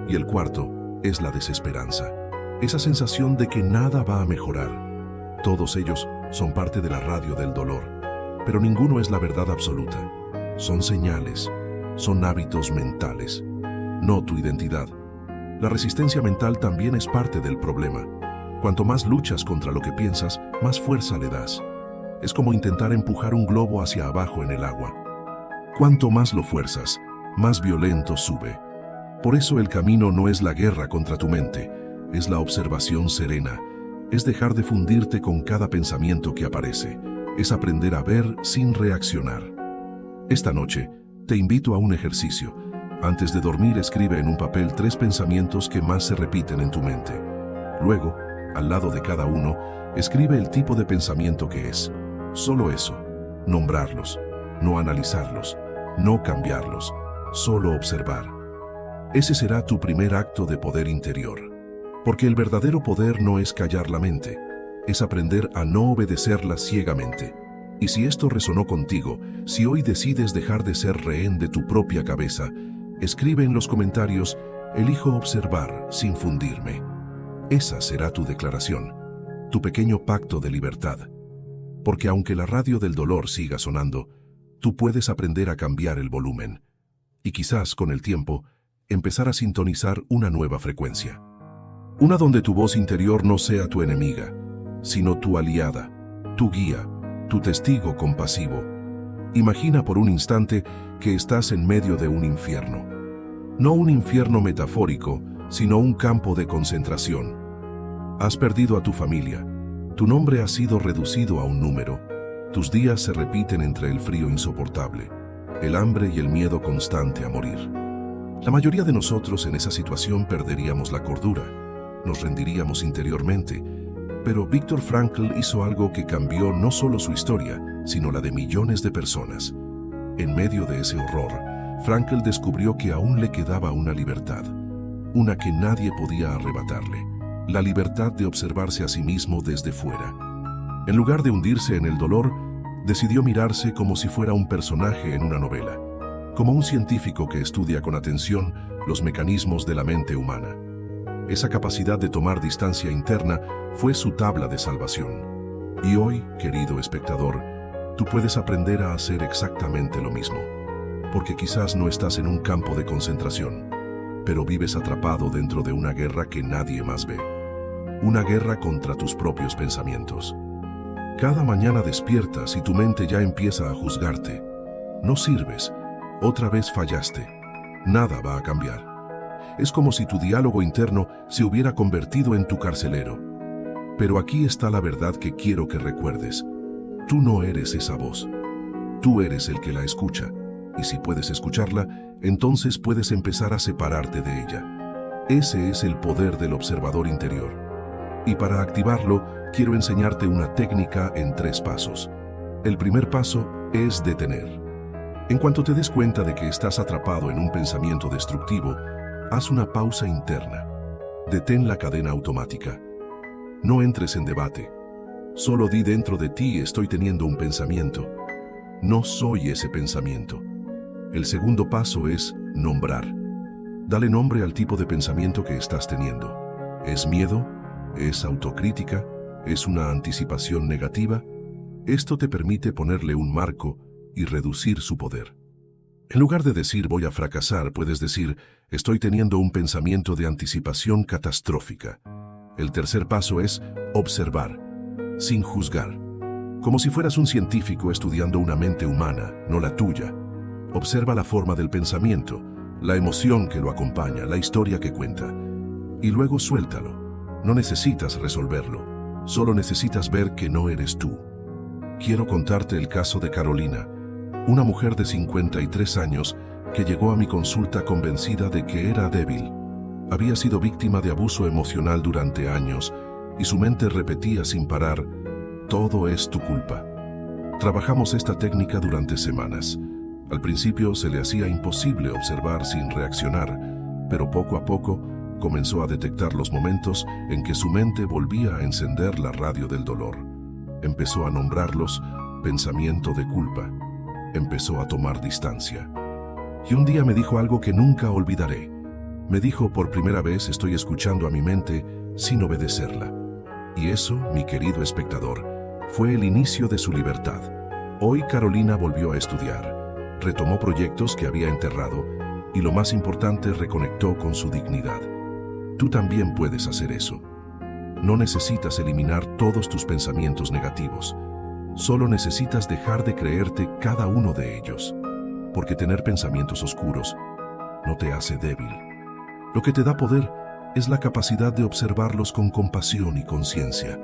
Y el cuarto es la desesperanza, esa sensación de que nada va a mejorar. Todos ellos son parte de la radio del dolor, pero ninguno es la verdad absoluta. Son señales, son hábitos mentales, no tu identidad. La resistencia mental también es parte del problema. Cuanto más luchas contra lo que piensas, más fuerza le das. Es como intentar empujar un globo hacia abajo en el agua. Cuanto más lo fuerzas, más violento sube. Por eso el camino no es la guerra contra tu mente, es la observación serena, es dejar de fundirte con cada pensamiento que aparece, es aprender a ver sin reaccionar. Esta noche, te invito a un ejercicio. Antes de dormir, escribe en un papel 3 pensamientos que más se repiten en tu mente. Luego, al lado de cada uno, escribe el tipo de pensamiento que es. Solo eso. Nombrarlos, no analizarlos, no cambiarlos, solo observar. Ese será tu primer acto de poder interior. Porque el verdadero poder no es callar la mente, es aprender a no obedecerla ciegamente. Y si esto resonó contigo, si hoy decides dejar de ser rehén de tu propia cabeza, escribe en los comentarios, elijo observar sin fundirme. Esa será tu declaración, tu pequeño pacto de libertad. Porque aunque la radio del dolor siga sonando, tú puedes aprender a cambiar el volumen. Y quizás, con el tiempo, empezar a sintonizar una nueva frecuencia. Una donde tu voz interior no sea tu enemiga, sino tu aliada, tu guía, tu testigo compasivo. Imagina por un instante que estás en medio de un infierno. No un infierno metafórico, sino un campo de concentración. Has perdido a tu familia. Tu nombre ha sido reducido a un número. Tus días se repiten entre el frío insoportable, el hambre y el miedo constante a morir. La mayoría de nosotros en esa situación perderíamos la cordura. Nos rendiríamos interiormente. Pero Viktor Frankl hizo algo que cambió no solo su historia, sino la de millones de personas. En medio de ese horror, Frankl descubrió que aún le quedaba una libertad, una que nadie podía arrebatarle, la libertad de observarse a sí mismo desde fuera. En lugar de hundirse en el dolor, decidió mirarse como si fuera un personaje en una novela, como un científico que estudia con atención los mecanismos de la mente humana. Esa capacidad de tomar distancia interna fue su tabla de salvación. Y hoy, querido espectador, tú puedes aprender a hacer exactamente lo mismo. Porque quizás no estás en un campo de concentración, pero vives atrapado dentro de una guerra que nadie más ve. Una guerra contra tus propios pensamientos. Cada mañana despiertas y tu mente ya empieza a juzgarte. No sirves, otra vez fallaste. Nada va a cambiar. Es como si tu diálogo interno se hubiera convertido en tu carcelero. Pero aquí está la verdad que quiero que recuerdes. Tú no eres esa voz. Tú eres el que la escucha. Y si puedes escucharla, entonces puedes empezar a separarte de ella. Ese es el poder del observador interior. Y para activarlo, quiero enseñarte una técnica en 3 pasos. El primer paso es detener. En cuanto te des cuenta de que estás atrapado en un pensamiento destructivo, haz una pausa interna. Detén la cadena automática. No entres en debate. Solo di dentro de ti estoy teniendo un pensamiento. no soy ese pensamiento. El segundo paso es nombrar. Dale nombre al tipo de pensamiento que estás teniendo. ¿Es miedo? ¿Es autocrítica? ¿Es una anticipación negativa? Esto te permite ponerle un marco y reducir su poder. En lugar de decir voy a fracasar, puedes decir estoy teniendo un pensamiento de anticipación catastrófica. El tercer paso es observar, sin juzgar. Como si fueras un científico estudiando una mente humana, no la tuya. Observa la forma del pensamiento, la emoción que lo acompaña, la historia que cuenta. Y luego suéltalo. No necesitas resolverlo, solo necesitas ver que no eres tú. Quiero contarte el caso de Carolina, una mujer de 53 años que llegó a mi consulta convencida de que era débil. Había sido víctima de abuso emocional durante años y su mente repetía sin parar, todo es tu culpa. Trabajamos esta técnica durante semanas. Al principio se le hacía imposible observar sin reaccionar, pero poco a poco comenzó a detectar los momentos en que su mente volvía a encender la radio del dolor. Empezó a nombrarlos pensamiento de culpa. Empezó a tomar distancia. Y un día me dijo algo que nunca olvidaré. Me dijo, por primera vez estoy escuchando a mi mente sin obedecerla. Y eso, mi querido espectador, fue el inicio de su libertad. Hoy Carolina volvió a estudiar. Retomó proyectos que había enterrado y lo más importante, reconectó con su dignidad. Tú también puedes hacer eso. No necesitas eliminar todos tus pensamientos negativos. Solo necesitas dejar de creerte cada uno de ellos. Porque tener pensamientos oscuros no te hace débil. Lo que te da poder es la capacidad de observarlos con compasión y conciencia.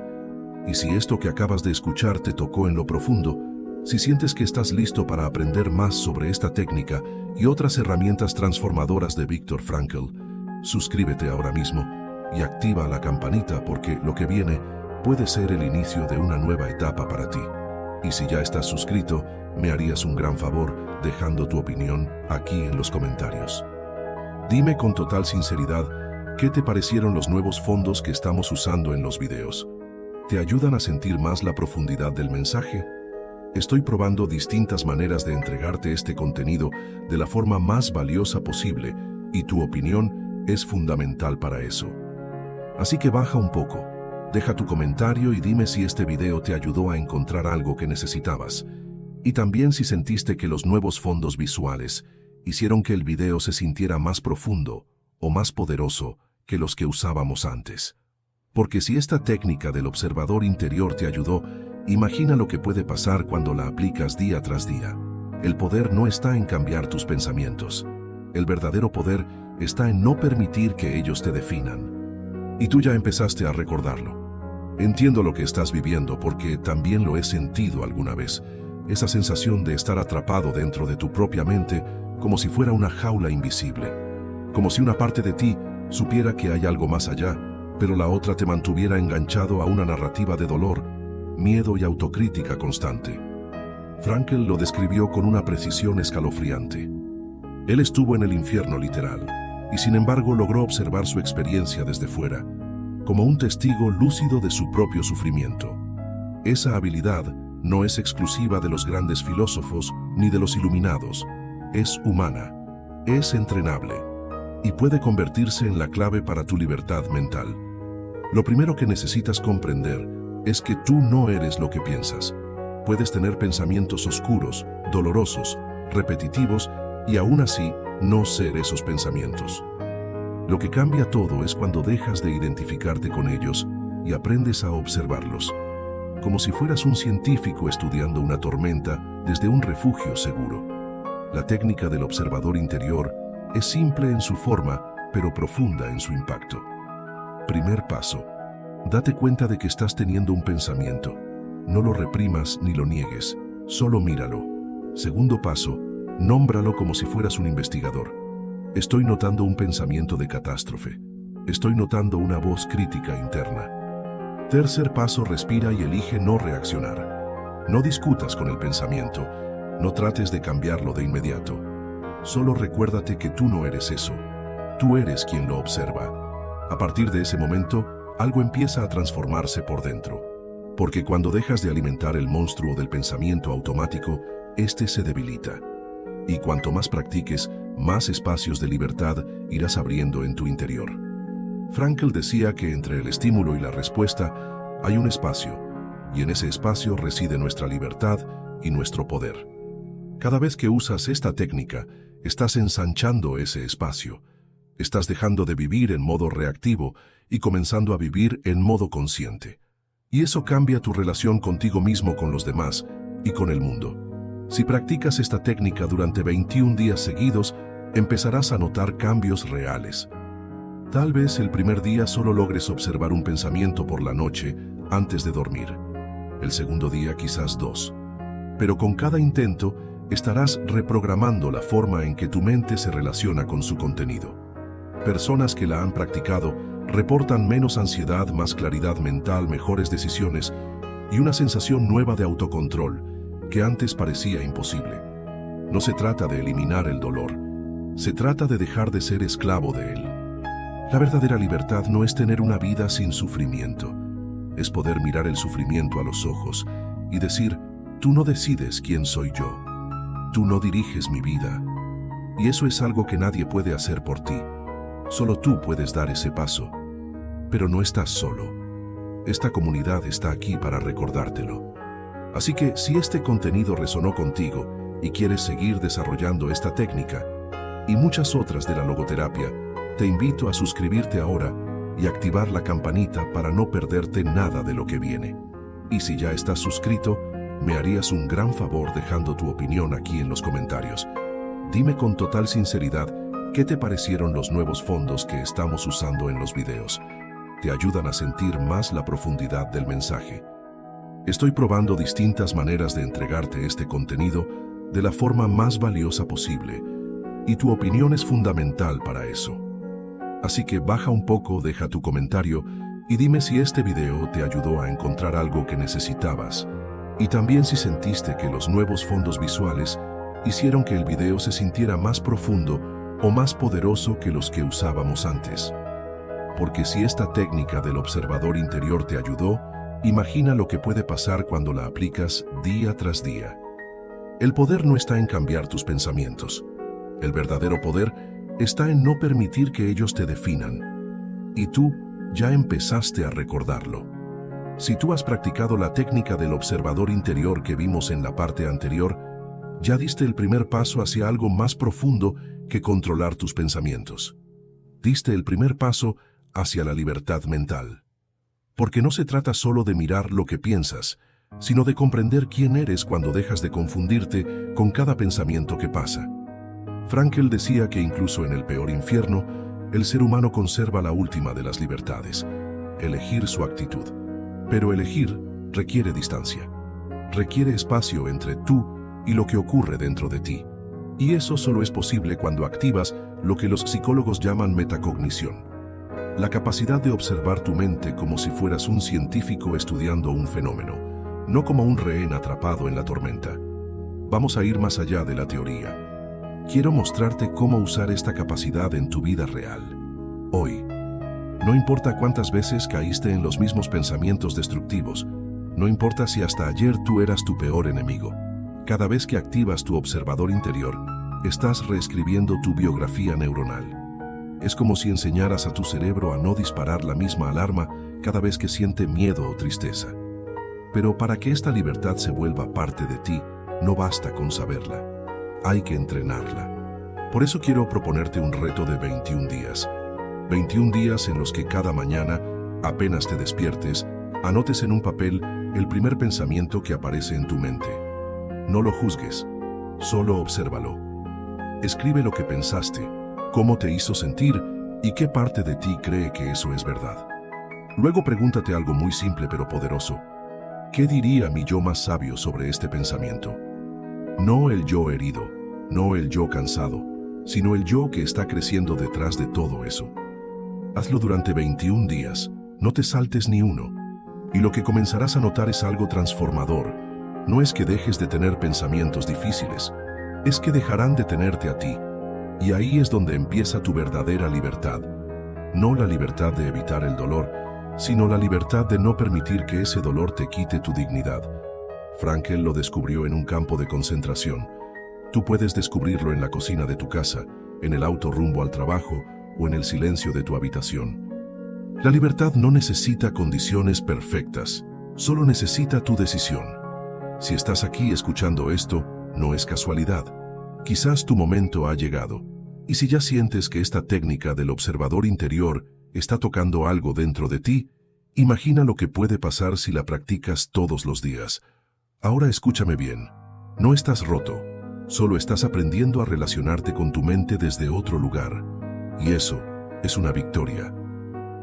Y si esto que acabas de escuchar te tocó en lo profundo, si sientes que estás listo para aprender más sobre esta técnica y otras herramientas transformadoras de Viktor Frankl, suscríbete ahora mismo y activa la campanita porque lo que viene puede ser el inicio de una nueva etapa para ti. Y si ya estás suscrito, me harías un gran favor dejando tu opinión aquí en los comentarios. Dime con total sinceridad qué te parecieron los nuevos fondos que estamos usando en los videos. ¿Te ayudan a sentir más la profundidad del mensaje? Estoy probando distintas maneras de entregarte este contenido de la forma más valiosa posible y tu opinión es fundamental para eso. Así que baja un poco, deja tu comentario y dime si este video te ayudó a encontrar algo que necesitabas. Y también si sentiste que los nuevos fondos visuales hicieron que el video se sintiera más profundo o más poderoso que los que usábamos antes. Porque si esta técnica del observador interior te ayudó, imagina lo que puede pasar cuando la aplicas día tras día. El poder no está en cambiar tus pensamientos. El verdadero poder está en no permitir que ellos te definan. Y tú ya empezaste a recordarlo. Entiendo lo que estás viviendo porque también lo he sentido alguna vez. Esa sensación de estar atrapado dentro de tu propia mente como si fuera una jaula invisible. Como si una parte de ti supiera que hay algo más allá, pero la otra te mantuviera enganchado a una narrativa de dolor, miedo y autocrítica constante. Frankl lo describió con una precisión escalofriante. Él estuvo en el infierno literal, y sin embargo logró observar su experiencia desde fuera, como un testigo lúcido de su propio sufrimiento. Esa habilidad no es exclusiva de los grandes filósofos ni de los iluminados, es humana, es entrenable, y puede convertirse en la clave para tu libertad mental. Lo primero que necesitas comprender es que tú no eres lo que piensas. Puedes tener pensamientos oscuros, dolorosos, repetitivos y aún así no ser esos pensamientos. Lo que cambia todo es cuando dejas de identificarte con ellos y aprendes a observarlos, como si fueras un científico estudiando una tormenta desde un refugio seguro. La técnica del observador interior es simple en su forma, pero profunda en su impacto. Primer paso. Date cuenta de que estás teniendo un pensamiento. No lo reprimas ni lo niegues, solo míralo. Segundo paso, nómbralo como si fueras un investigador. Estoy notando un pensamiento de catástrofe. Estoy notando una voz crítica interna. Tercer paso, respira y elige no reaccionar. No discutas con el pensamiento, no trates de cambiarlo de inmediato. Solo recuérdate que tú no eres eso. Tú eres quien lo observa. A partir de ese momento, algo empieza a transformarse por dentro. Porque cuando dejas de alimentar el monstruo del pensamiento automático, este se debilita. Y cuanto más practiques, más espacios de libertad irás abriendo en tu interior. Frankl decía que entre el estímulo y la respuesta hay un espacio, y en ese espacio reside nuestra libertad y nuestro poder. Cada vez que usas esta técnica, estás ensanchando ese espacio. Estás dejando de vivir en modo reactivo y comenzando a vivir en modo consciente. Y eso cambia tu relación contigo mismo, con los demás y con el mundo. Si practicas esta técnica durante 21 días seguidos, empezarás a notar cambios reales. Tal vez el primer día solo logres observar un pensamiento por la noche antes de dormir. El segundo día quizás 2. Pero con cada intento estarás reprogramando la forma en que tu mente se relaciona con su contenido. Personas que la han practicado reportan menos ansiedad, más claridad mental, mejores decisiones y una sensación nueva de autocontrol que antes parecía imposible. No se trata de eliminar el dolor, se trata de dejar de ser esclavo de él. La verdadera libertad no es tener una vida sin sufrimiento, es poder mirar el sufrimiento a los ojos y decir: tú no decides quién soy yo, tú no diriges mi vida. Y eso es algo que nadie puede hacer por ti. Solo tú puedes dar ese paso. Pero no estás solo. Esta comunidad está aquí para recordártelo. Así que si este contenido resonó contigo y quieres seguir desarrollando esta técnica y muchas otras de la logoterapia, te invito a suscribirte ahora y activar la campanita para no perderte nada de lo que viene. Y si ya estás suscrito, me harías un gran favor dejando tu opinión aquí en los comentarios. Dime con total sinceridad qué te parecieron los nuevos fondos que estamos usando en los videos. Te ayudan a sentir más la profundidad del mensaje. Estoy probando distintas maneras de entregarte este contenido de la forma más valiosa posible, y tu opinión es fundamental para eso. Así que baja un poco, deja tu comentario y dime si este video te ayudó a encontrar algo que necesitabas, y también si sentiste que los nuevos fondos visuales hicieron que el video se sintiera más profundo o más poderoso que los que usábamos antes. Porque si esta técnica del observador interior te ayudó, imagina lo que puede pasar cuando la aplicas día tras día. El poder no está en cambiar tus pensamientos. El verdadero poder está en no permitir que ellos te definan. Y tú ya empezaste a recordarlo. Si tú has practicado la técnica del observador interior que vimos en la parte anterior, ya diste el primer paso hacia algo más profundo que controlar tus pensamientos. Diste el primer paso hacia la libertad mental. Porque no se trata solo de mirar lo que piensas, sino de comprender quién eres cuando dejas de confundirte con cada pensamiento que pasa. Frankl decía que incluso en el peor infierno, el ser humano conserva la última de las libertades: elegir su actitud. Pero elegir requiere distancia. Requiere espacio entre tú y lo que ocurre dentro de ti. Y eso solo es posible cuando activas lo que los psicólogos llaman metacognición. La capacidad de observar tu mente como si fueras un científico estudiando un fenómeno, no como un rehén atrapado en la tormenta. Vamos a ir más allá de la teoría. Quiero mostrarte cómo usar esta capacidad en tu vida real. Hoy. No importa cuántas veces caíste en los mismos pensamientos destructivos, no importa si hasta ayer tú eras tu peor enemigo. Cada vez que activas tu observador interior, estás reescribiendo tu biografía neuronal. Es como si enseñaras a tu cerebro a no disparar la misma alarma cada vez que siente miedo o tristeza. Pero para que esta libertad se vuelva parte de ti, no basta con saberla. Hay que entrenarla. Por eso quiero proponerte un reto de 21 días. 21 días en los que cada mañana, apenas te despiertes, anotes en un papel el primer pensamiento que aparece en tu mente. No lo juzgues, solo obsérvalo. Escribe lo que pensaste, cómo te hizo sentir y qué parte de ti cree que eso es verdad. Luego pregúntate algo muy simple pero poderoso. ¿Qué diría mi yo más sabio sobre este pensamiento? No el yo herido, no el yo cansado, sino el yo que está creciendo detrás de todo eso. Hazlo durante 21 días, no te saltes ni uno. Y lo que comenzarás a notar es algo transformador. No es que dejes de tener pensamientos difíciles, es que dejarán de tenerte a ti. Y ahí es donde empieza tu verdadera libertad. No la libertad de evitar el dolor, sino la libertad de no permitir que ese dolor te quite tu dignidad. Frankl lo descubrió en un campo de concentración. Tú puedes descubrirlo en la cocina de tu casa, en el auto rumbo al trabajo o en el silencio de tu habitación. La libertad no necesita condiciones perfectas, solo necesita tu decisión. Si estás aquí escuchando esto, no es casualidad. Quizás tu momento ha llegado. Y si ya sientes que esta técnica del observador interior está tocando algo dentro de ti, imagina lo que puede pasar si la practicas todos los días. Ahora escúchame bien. No estás roto, solo estás aprendiendo a relacionarte con tu mente desde otro lugar. Y eso es una victoria.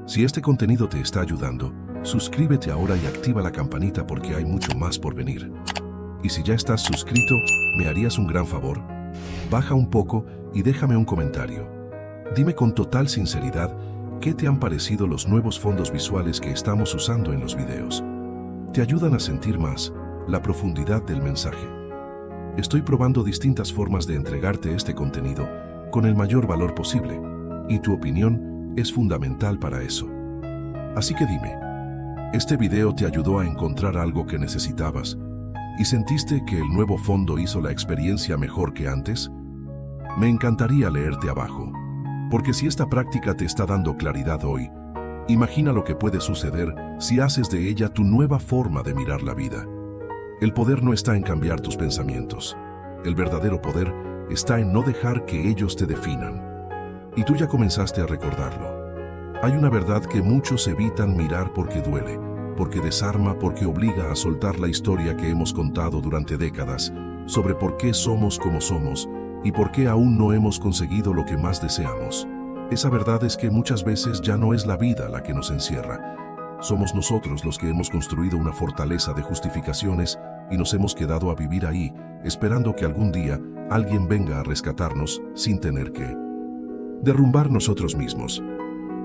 Si este contenido te está ayudando, suscríbete ahora y activa la campanita porque hay mucho más por venir. Y si ya estás suscrito, ¿me harías un gran favor? Baja un poco y déjame un comentario. Dime con total sinceridad qué te han parecido los nuevos fondos visuales que estamos usando en los videos. Te ayudan a sentir más la profundidad del mensaje. Estoy probando distintas formas de entregarte este contenido con el mayor valor posible, y tu opinión es fundamental para eso. Así que dime, ¿este video te ayudó a encontrar algo que necesitabas y sentiste que el nuevo fondo hizo la experiencia mejor que antes? Me encantaría leerte abajo, porque si esta práctica te está dando claridad hoy, imagina lo que puede suceder si haces de ella tu nueva forma de mirar la vida. El poder no está en cambiar tus pensamientos. El verdadero poder está en no dejar que ellos te definan. Y tú ya comenzaste a recordarlo. Hay una verdad que muchos evitan mirar porque duele, porque desarma, porque obliga a soltar la historia que hemos contado durante décadas sobre por qué somos como somos y por qué aún no hemos conseguido lo que más deseamos. Esa verdad es que muchas veces ya no es la vida la que nos encierra. Somos nosotros los que hemos construido una fortaleza de justificaciones y nos hemos quedado a vivir ahí, esperando que algún día alguien venga a rescatarnos sin tener que derrumbar nosotros mismos.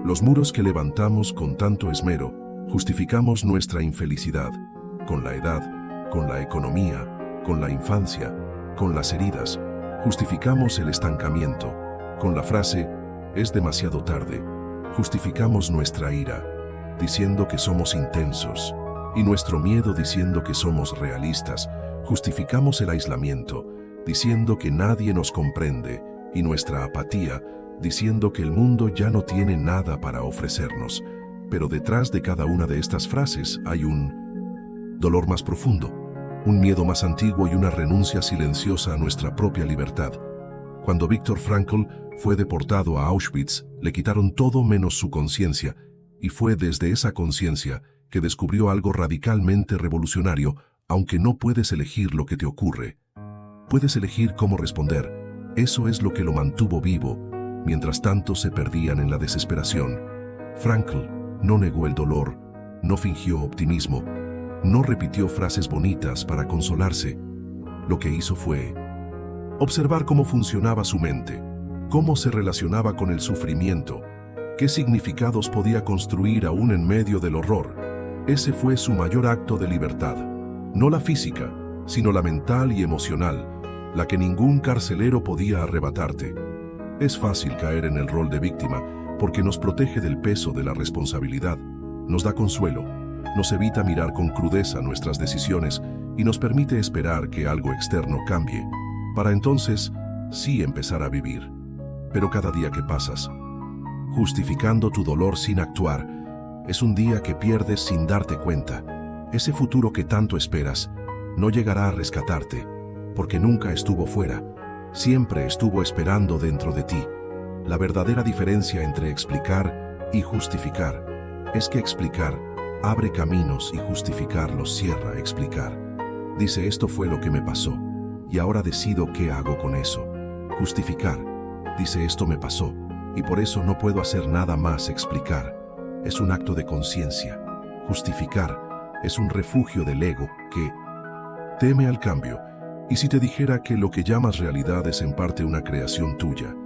Los muros que levantamos con tanto esmero, justificamos nuestra infelicidad, con la edad, con la economía, con la infancia, con las heridas. Justificamos el estancamiento, con la frase, es demasiado tarde. Justificamos nuestra ira, diciendo que somos intensos, y nuestro miedo diciendo que somos realistas. Justificamos el aislamiento, diciendo que nadie nos comprende, y nuestra apatía, diciendo que el mundo ya no tiene nada para ofrecernos. Pero detrás de cada una de estas frases hay un dolor más profundo, un miedo más antiguo y una renuncia silenciosa a nuestra propia libertad. Cuando Viktor Frankl fue deportado a Auschwitz, le quitaron todo menos su conciencia, y fue desde esa conciencia que descubrió algo radicalmente revolucionario, aunque no puedes elegir lo que te ocurre. Puedes elegir cómo responder. Eso es lo que lo mantuvo vivo, mientras tantos se perdían en la desesperación. Frankl no negó el dolor, no fingió optimismo, no repitió frases bonitas para consolarse. Lo que hizo fue observar cómo funcionaba su mente, cómo se relacionaba con el sufrimiento, qué significados podía construir aún en medio del horror. Ese fue su mayor acto de libertad, no la física, sino la mental y emocional, la que ningún carcelero podía arrebatarte. Es fácil caer en el rol de víctima porque nos protege del peso de la responsabilidad, nos da consuelo, nos evita mirar con crudeza nuestras decisiones y nos permite esperar que algo externo cambie, para entonces sí empezar a vivir. Pero cada día que pasas, justificando tu dolor sin actuar, es un día que pierdes sin darte cuenta. Ese futuro que tanto esperas no llegará a rescatarte, porque nunca estuvo fuera, siempre estuvo esperando dentro de ti. La verdadera diferencia entre explicar y justificar es que explicar abre caminos y justificar los cierra. Explicar dice esto fue lo que me pasó y ahora decido qué hago con eso. Justificar dice esto me pasó y por eso no puedo hacer nada más. Explicar es un acto de conciencia. Justificar es un refugio del ego que teme al cambio. Y si te dijera que lo que llamas realidad es en parte una creación tuya,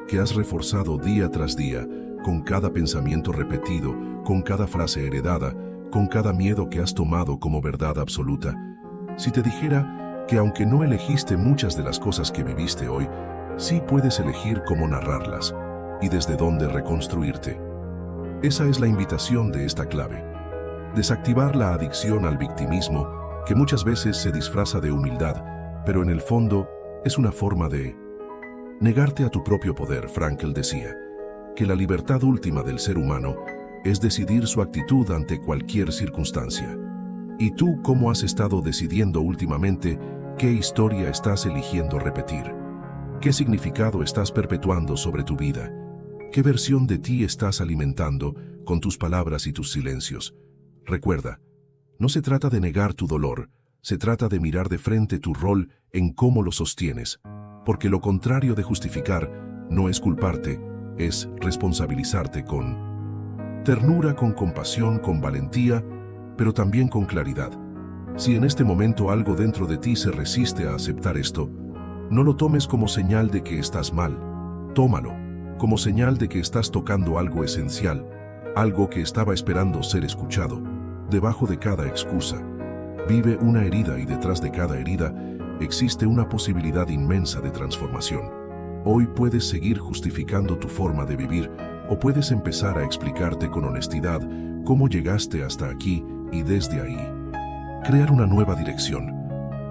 que has reforzado día tras día, con cada pensamiento repetido, con cada frase heredada, con cada miedo que has tomado como verdad absoluta. Si te dijera que aunque no elegiste muchas de las cosas que viviste hoy, sí puedes elegir cómo narrarlas y desde dónde reconstruirte. Esa es la invitación de esta clave. Desactivar la adicción al victimismo que muchas veces se disfraza de humildad, pero en el fondo es una forma de negarte a tu propio poder. Frankl decía que la libertad última del ser humano es decidir su actitud ante cualquier circunstancia. ¿Y tú cómo has estado decidiendo últimamente qué historia estás eligiendo repetir? ¿Qué significado estás perpetuando sobre tu vida? ¿Qué versión de ti estás alimentando con tus palabras y tus silencios? Recuerda, no se trata de negar tu dolor, se trata de mirar de frente tu rol en cómo lo sostienes, porque lo contrario de justificar no es culparte, es responsabilizarte con ternura, con compasión, con valentía, pero también con claridad. Si en este momento algo dentro de ti se resiste a aceptar esto, no lo tomes como señal de que estás mal. Tómalo como señal de que estás tocando algo esencial, algo que estaba esperando ser escuchado. Debajo de cada excusa vive una herida y detrás de cada herida existe una posibilidad inmensa de transformación. Hoy puedes seguir justificando tu forma de vivir o puedes empezar a explicarte con honestidad cómo llegaste hasta aquí y desde ahí crear una nueva dirección.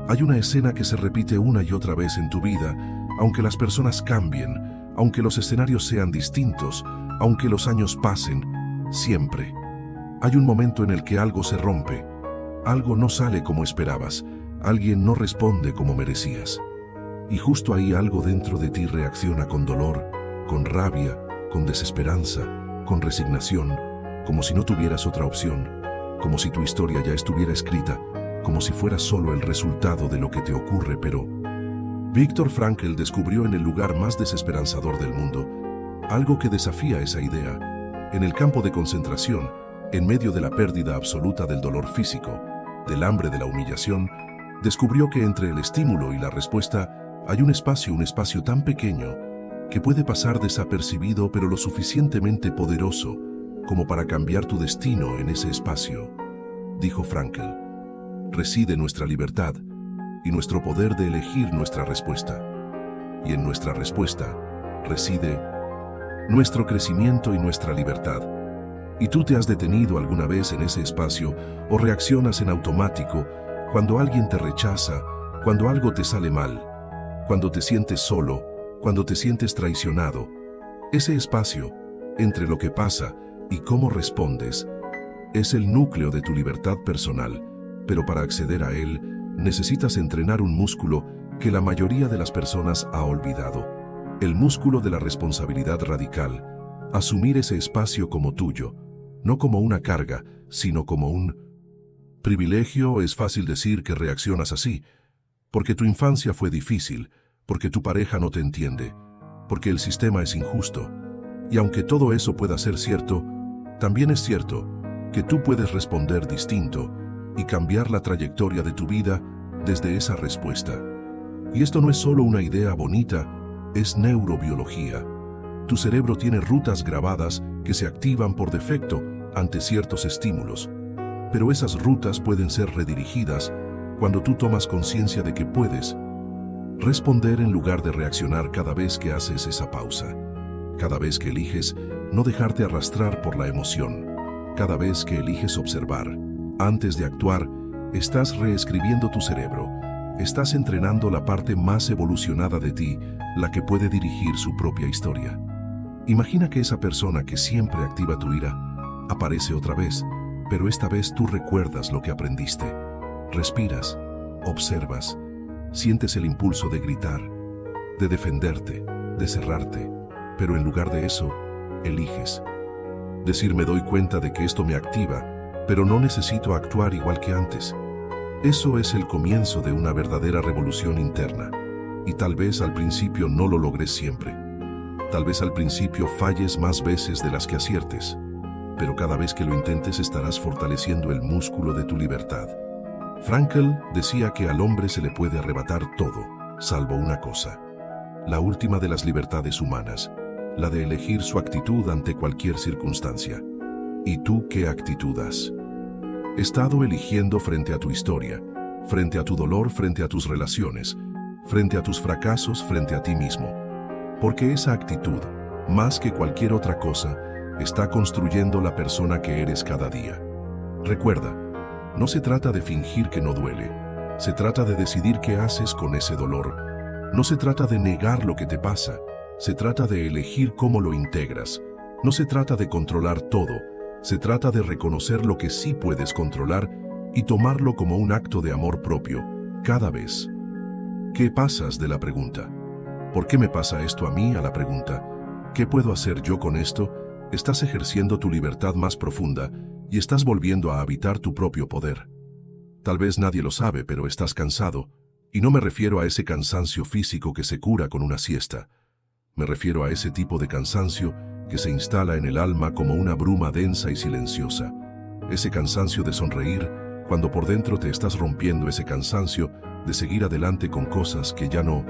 Hay una escena que se repite una y otra vez en tu vida, aunque las personas cambien, aunque los escenarios sean distintos, aunque los años pasen, siempre hay un momento en el que algo se rompe, algo no sale como esperabas, alguien no responde como merecías. Y justo ahí algo dentro de ti reacciona con dolor, con rabia, con desesperanza, con resignación, como si no tuvieras otra opción, como si tu historia ya estuviera escrita, como si fuera solo el resultado de lo que te ocurre. Pero Viktor Frankl descubrió en el lugar más desesperanzador del mundo algo que desafía esa idea. En el campo de concentración, en medio de la pérdida absoluta del dolor físico, del hambre, de la humillación, descubrió que entre el estímulo y la respuesta hay un espacio tan pequeño que puede pasar desapercibido, pero lo suficientemente poderoso como para cambiar tu destino en ese espacio. Dijo Frankl, reside nuestra libertad y nuestro poder de elegir nuestra respuesta. Y en nuestra respuesta reside nuestro crecimiento y nuestra libertad. ¿Y tú te has detenido alguna vez en ese espacio o reaccionas en automático cuando alguien te rechaza, cuando algo te sale mal, cuando te sientes solo, cuando te sientes traicionado? Ese espacio, entre lo que pasa y cómo respondes, es el núcleo de tu libertad personal, pero para acceder a él necesitas entrenar un músculo que la mayoría de las personas ha olvidado, el músculo de la responsabilidad radical, asumir ese espacio como tuyo, no como una carga, sino como un privilegio. Es fácil decir que reaccionas así, porque tu infancia fue difícil, porque tu pareja no te entiende, porque el sistema es injusto. Y aunque todo eso pueda ser cierto, también es cierto que tú puedes responder distinto y cambiar la trayectoria de tu vida desde esa respuesta. Y esto no es solo una idea bonita, es neurobiología. Tu cerebro tiene rutas grabadas que se activan por defecto ante ciertos estímulos, pero esas rutas pueden ser redirigidas cuando tú tomas conciencia de que puedes responder en lugar de reaccionar cada vez que haces esa pausa, cada vez que eliges no dejarte arrastrar por la emoción, cada vez que eliges observar. Antes de actuar, estás reescribiendo tu cerebro, estás entrenando la parte más evolucionada de ti, la que puede dirigir su propia historia. Imagina que esa persona que siempre activa tu ira aparece otra vez, pero esta vez tú recuerdas lo que aprendiste. Respiras, observas, sientes el impulso de gritar, de defenderte, de cerrarte, pero en lugar de eso, eliges decir: me doy cuenta de que esto me activa, pero no necesito actuar igual que antes. Eso es el comienzo de una verdadera revolución interna. Y tal vez al principio no lo logres siempre. Tal vez al principio falles más veces de las que aciertes, pero cada vez que lo intentes estarás fortaleciendo el músculo de tu libertad. Frankl decía que al hombre se le puede arrebatar todo, salvo una cosa: la última de las libertades humanas, la de elegir su actitud ante cualquier circunstancia. ¿Y tú qué actitud has estado eligiendo frente a tu historia, frente a tu dolor, frente a tus relaciones, frente a tus fracasos, frente a ti mismo? Porque esa actitud, más que cualquier otra cosa, está construyendo la persona que eres cada día. Recuerda, No se trata de fingir que no duele. Se trata de decidir qué haces con ese dolor. No se trata de negar lo que te pasa. Se trata de elegir cómo lo integras. No se trata de controlar todo. Se trata de reconocer lo que sí puedes controlar y tomarlo como un acto de amor propio, cada vez. ¿Qué pasas de la pregunta? ¿Por qué me pasa esto a mí? A la pregunta, ¿qué puedo hacer yo con esto? Estás ejerciendo tu libertad más profunda y estás volviendo a habitar tu propio poder. Tal vez nadie lo sabe, pero estás cansado, y no me refiero a ese cansancio físico que se cura con una siesta. Me refiero a ese tipo de cansancio que se instala en el alma como una bruma densa y silenciosa. Ese cansancio de sonreír cuando por dentro te estás rompiendo, ese cansancio de seguir adelante con cosas que ya no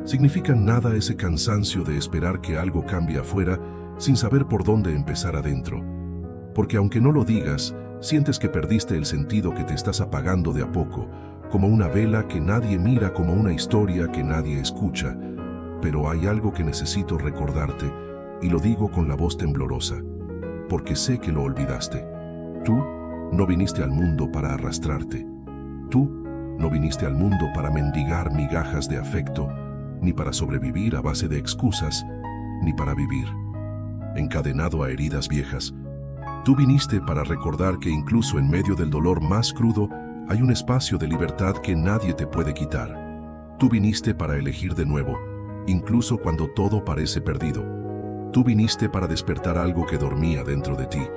significan nada, ese cansancio de esperar que algo cambie afuera sin saber por dónde empezar adentro. Porque aunque no lo digas, sientes que perdiste el sentido, que te estás apagando de a poco, como una vela que nadie mira, como una historia que nadie escucha. Pero hay algo que necesito recordarte, y lo digo con la voz temblorosa, porque sé que lo olvidaste. Tú no viniste al mundo para arrastrarte. Tú no viniste al mundo para mendigar migajas de afecto, ni para sobrevivir a base de excusas, ni para vivir encadenado a heridas viejas. Tú viniste para recordar que incluso en medio del dolor más crudo hay un espacio de libertad que nadie te puede quitar. Tú viniste para elegir de nuevo, incluso cuando todo parece perdido. Tú viniste para despertar algo que dormía dentro de ti,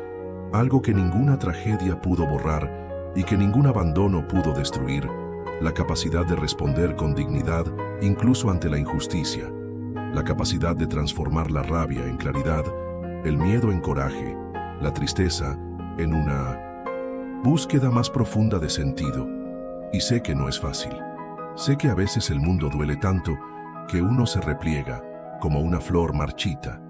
algo que ninguna tragedia pudo borrar y que ningún abandono pudo destruir, la capacidad de responder con dignidad incluso ante la injusticia, la capacidad de transformar la rabia en claridad, el miedo en coraje, la tristeza en una búsqueda más profunda de sentido. Y sé que no es fácil. Sé que a veces el mundo duele tanto que uno se repliega como una flor marchita.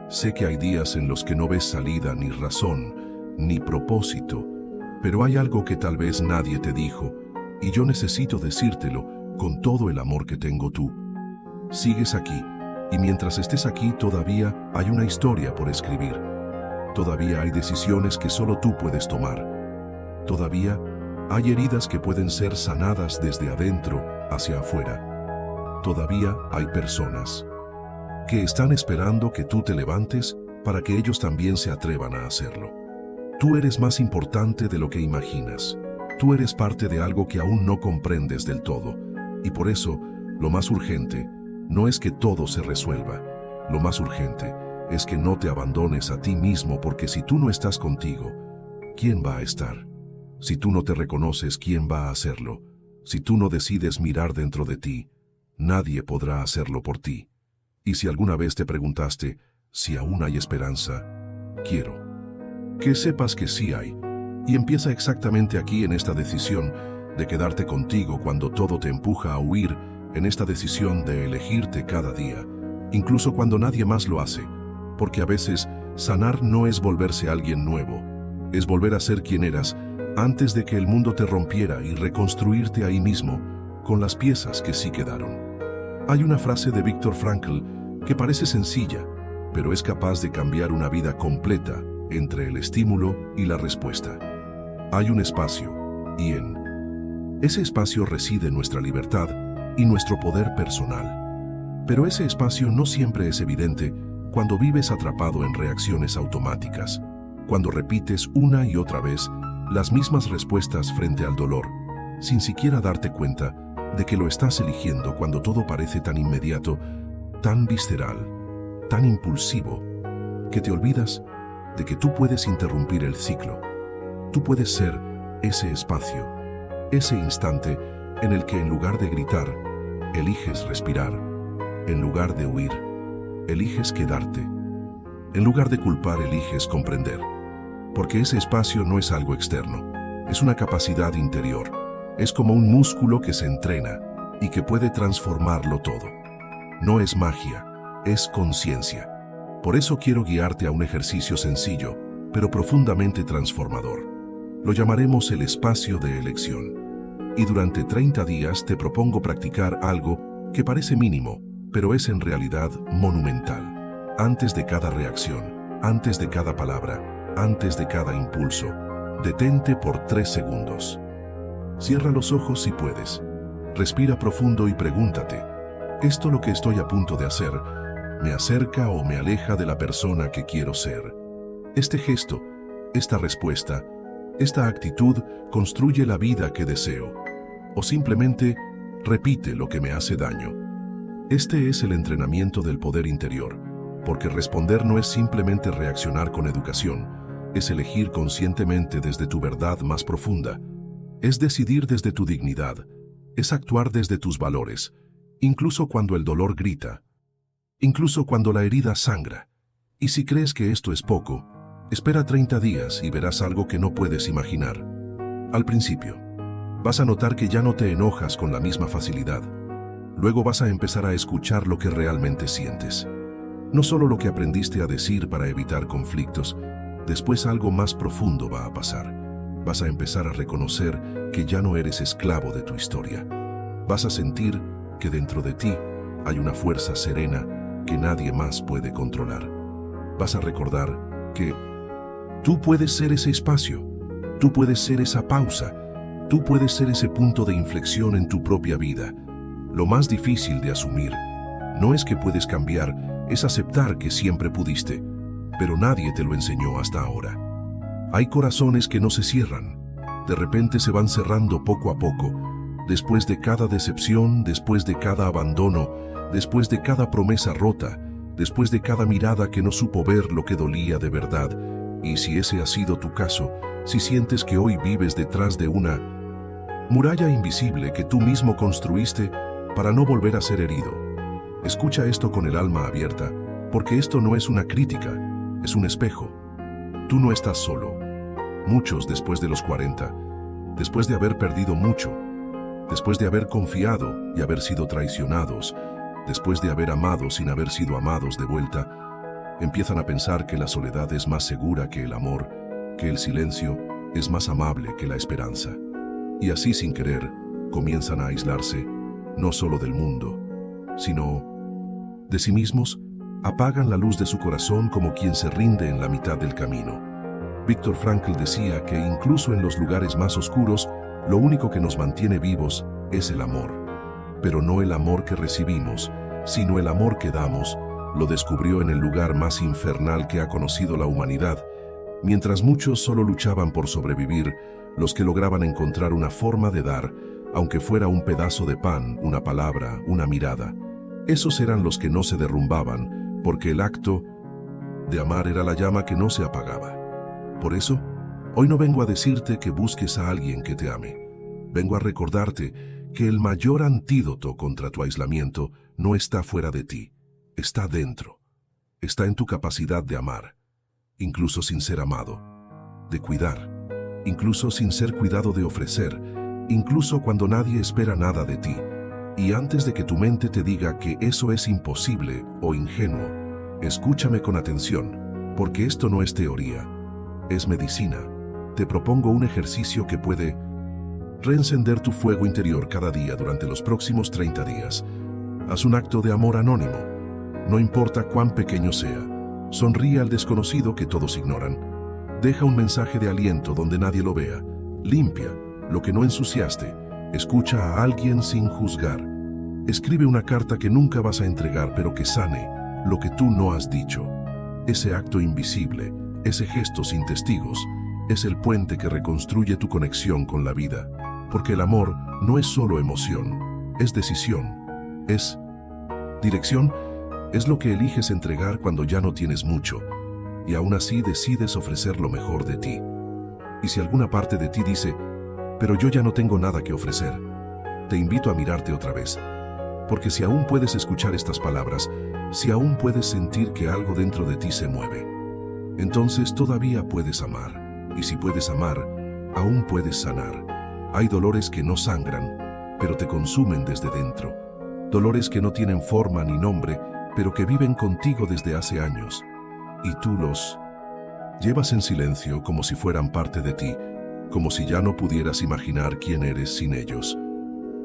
Sé que hay días en los que no ves salida, ni razón, ni propósito, pero hay algo que tal vez nadie te dijo, y yo necesito decírtelo con todo el amor que tengo. Tú sigues aquí, y mientras estés aquí todavía hay una historia por escribir. Todavía hay decisiones que solo tú puedes tomar. Todavía hay heridas que pueden ser sanadas desde adentro hacia afuera. Todavía hay personas que están esperando que tú te levantes para que ellos también se atrevan a hacerlo. Tú eres más importante de lo que imaginas. Tú eres parte de algo que aún no comprendes del todo. Y por eso, lo más urgente no es que todo se resuelva. Lo más urgente es que no te abandones a ti mismo, porque si tú no estás contigo, ¿quién va a estar? Si tú no te reconoces, ¿quién va a hacerlo? Si tú no decides mirar dentro de ti, nadie podrá hacerlo por ti. Y si alguna vez te preguntaste si aún hay esperanza, quiero que sepas que sí hay. Y empieza exactamente aquí, en esta decisión de quedarte contigo cuando todo te empuja a huir, en esta decisión de elegirte cada día, incluso cuando nadie más lo hace. Porque a veces sanar no es volverse alguien nuevo, es volver a ser quien eras antes de que el mundo te rompiera y reconstruirte ahí mismo con las piezas que sí quedaron. Hay una frase de Viktor Frankl que parece sencilla, pero es capaz de cambiar una vida completa entre el estímulo y la respuesta. Hay un espacio, y en ese espacio reside nuestra libertad y nuestro poder personal. Pero ese espacio no siempre es evidente cuando vives atrapado en reacciones automáticas, cuando repites una y otra vez las mismas respuestas frente al dolor, sin siquiera darte cuenta de que lo estás eligiendo, cuando todo parece tan inmediato, tan visceral, tan impulsivo, que te olvidas de que tú puedes interrumpir el ciclo. Tú puedes ser ese espacio, ese instante en el que en lugar de gritar, eliges respirar. En lugar de huir, eliges quedarte. En lugar de culpar, eliges comprender. Porque ese espacio no es algo externo, es una capacidad interior. Es como un músculo que se entrena y que puede transformarlo todo. No es magia, es conciencia. Por eso quiero guiarte a un ejercicio sencillo, pero profundamente transformador. Lo llamaremos el espacio de elección. Y durante 30 días te propongo practicar algo que parece mínimo, pero es en realidad monumental. Antes de cada reacción, antes de cada palabra, antes de cada impulso, Detente por 3 segundos. Cierra los ojos si puedes. Respira profundo y pregúntate, ¿esto lo que estoy a punto de hacer me acerca o me aleja de la persona que quiero ser? Este gesto, esta respuesta, esta actitud construye la vida que deseo. O simplemente repite lo que me hace daño. Este es el entrenamiento del poder interior, porque responder no es simplemente reaccionar con educación, es elegir conscientemente desde tu verdad más profunda, es decidir desde tu dignidad, es actuar desde tus valores, incluso cuando el dolor grita, incluso cuando la herida sangra. Y si crees que esto es poco, espera 30 días y verás algo que no puedes imaginar. Al principio, vas a notar que ya no te enojas con la misma facilidad. Luego vas a empezar a escuchar lo que realmente sientes. No solo lo que aprendiste a decir para evitar conflictos, después algo más profundo va a pasar. Vas a empezar a reconocer que ya no eres esclavo de tu historia. Vas a sentir que dentro de ti hay una fuerza serena que nadie más puede controlar. Vas a recordar que tú puedes ser ese espacio, tú puedes ser esa pausa, tú puedes ser ese punto de inflexión en tu propia vida. Lo más difícil de asumir no es que puedes cambiar, es aceptar que siempre pudiste, pero nadie te lo enseñó hasta ahora. Hay corazones que no se cierran, de repente se van cerrando poco a poco, después de cada decepción, después de cada abandono, después de cada promesa rota, después de cada mirada que no supo ver lo que dolía de verdad. Y si ese ha sido tu caso, si sientes que hoy vives detrás de una muralla invisible que tú mismo construiste para no volver a ser herido, escucha esto con el alma abierta, porque esto no es una crítica, es un espejo. Tú no estás solo. Muchos después de los 40, después de haber perdido mucho, después de haber confiado y haber sido traicionados, después de haber amado sin haber sido amados de vuelta, empiezan a pensar que la soledad es más segura que el amor, que el silencio es más amable que la esperanza. Y así sin querer, comienzan a aislarse, no solo del mundo, sino de sí mismos. Apagan la luz de su corazón como quien se rinde en la mitad del camino. Viktor Frankl decía que incluso en los lugares más oscuros, lo único que nos mantiene vivos es el amor. Pero no el amor que recibimos, sino el amor que damos. Lo descubrió en el lugar más infernal que ha conocido la humanidad. Mientras muchos solo luchaban por sobrevivir, los que lograban encontrar una forma de dar, aunque fuera un pedazo de pan, una palabra, una mirada, esos eran los que no se derrumbaban, porque el acto de amar era la llama que no se apagaba. Por eso, hoy no vengo a decirte que busques a alguien que te ame. Vengo a recordarte que el mayor antídoto contra tu aislamiento no está fuera de ti, está dentro. Está en tu capacidad de amar, incluso sin ser amado, de cuidar, incluso sin ser cuidado, de ofrecer, incluso cuando nadie espera nada de ti. Y antes de que tu mente te diga que eso es imposible o ingenuo, escúchame con atención, porque esto no es teoría, es medicina. Te propongo un ejercicio que puede reencender tu fuego interior cada día durante los próximos 30 días. Haz un acto de amor anónimo, no importa cuán pequeño sea. Sonríe al desconocido que todos ignoran. Deja un mensaje de aliento donde nadie lo vea. Limpia lo que no ensuciaste. Escucha a alguien sin juzgar. Escribe una carta que nunca vas a entregar, pero que sane lo que tú no has dicho. Ese acto invisible, ese gesto sin testigos, es el puente que reconstruye tu conexión con la vida. Porque el amor no es solo emoción, es decisión, es dirección, es lo que eliges entregar cuando ya no tienes mucho, y aún así decides ofrecer lo mejor de ti. Y si alguna parte de ti dice, pero yo ya no tengo nada que ofrecer, te invito a mirarte otra vez. Porque si aún puedes escuchar estas palabras, si aún puedes sentir que algo dentro de ti se mueve, entonces todavía puedes amar. Y si puedes amar, aún puedes sanar. Hay dolores que no sangran, pero te consumen desde dentro. Dolores que no tienen forma ni nombre, pero que viven contigo desde hace años. Y tú los llevas en silencio como si fueran parte de ti, como si ya no pudieras imaginar quién eres sin ellos.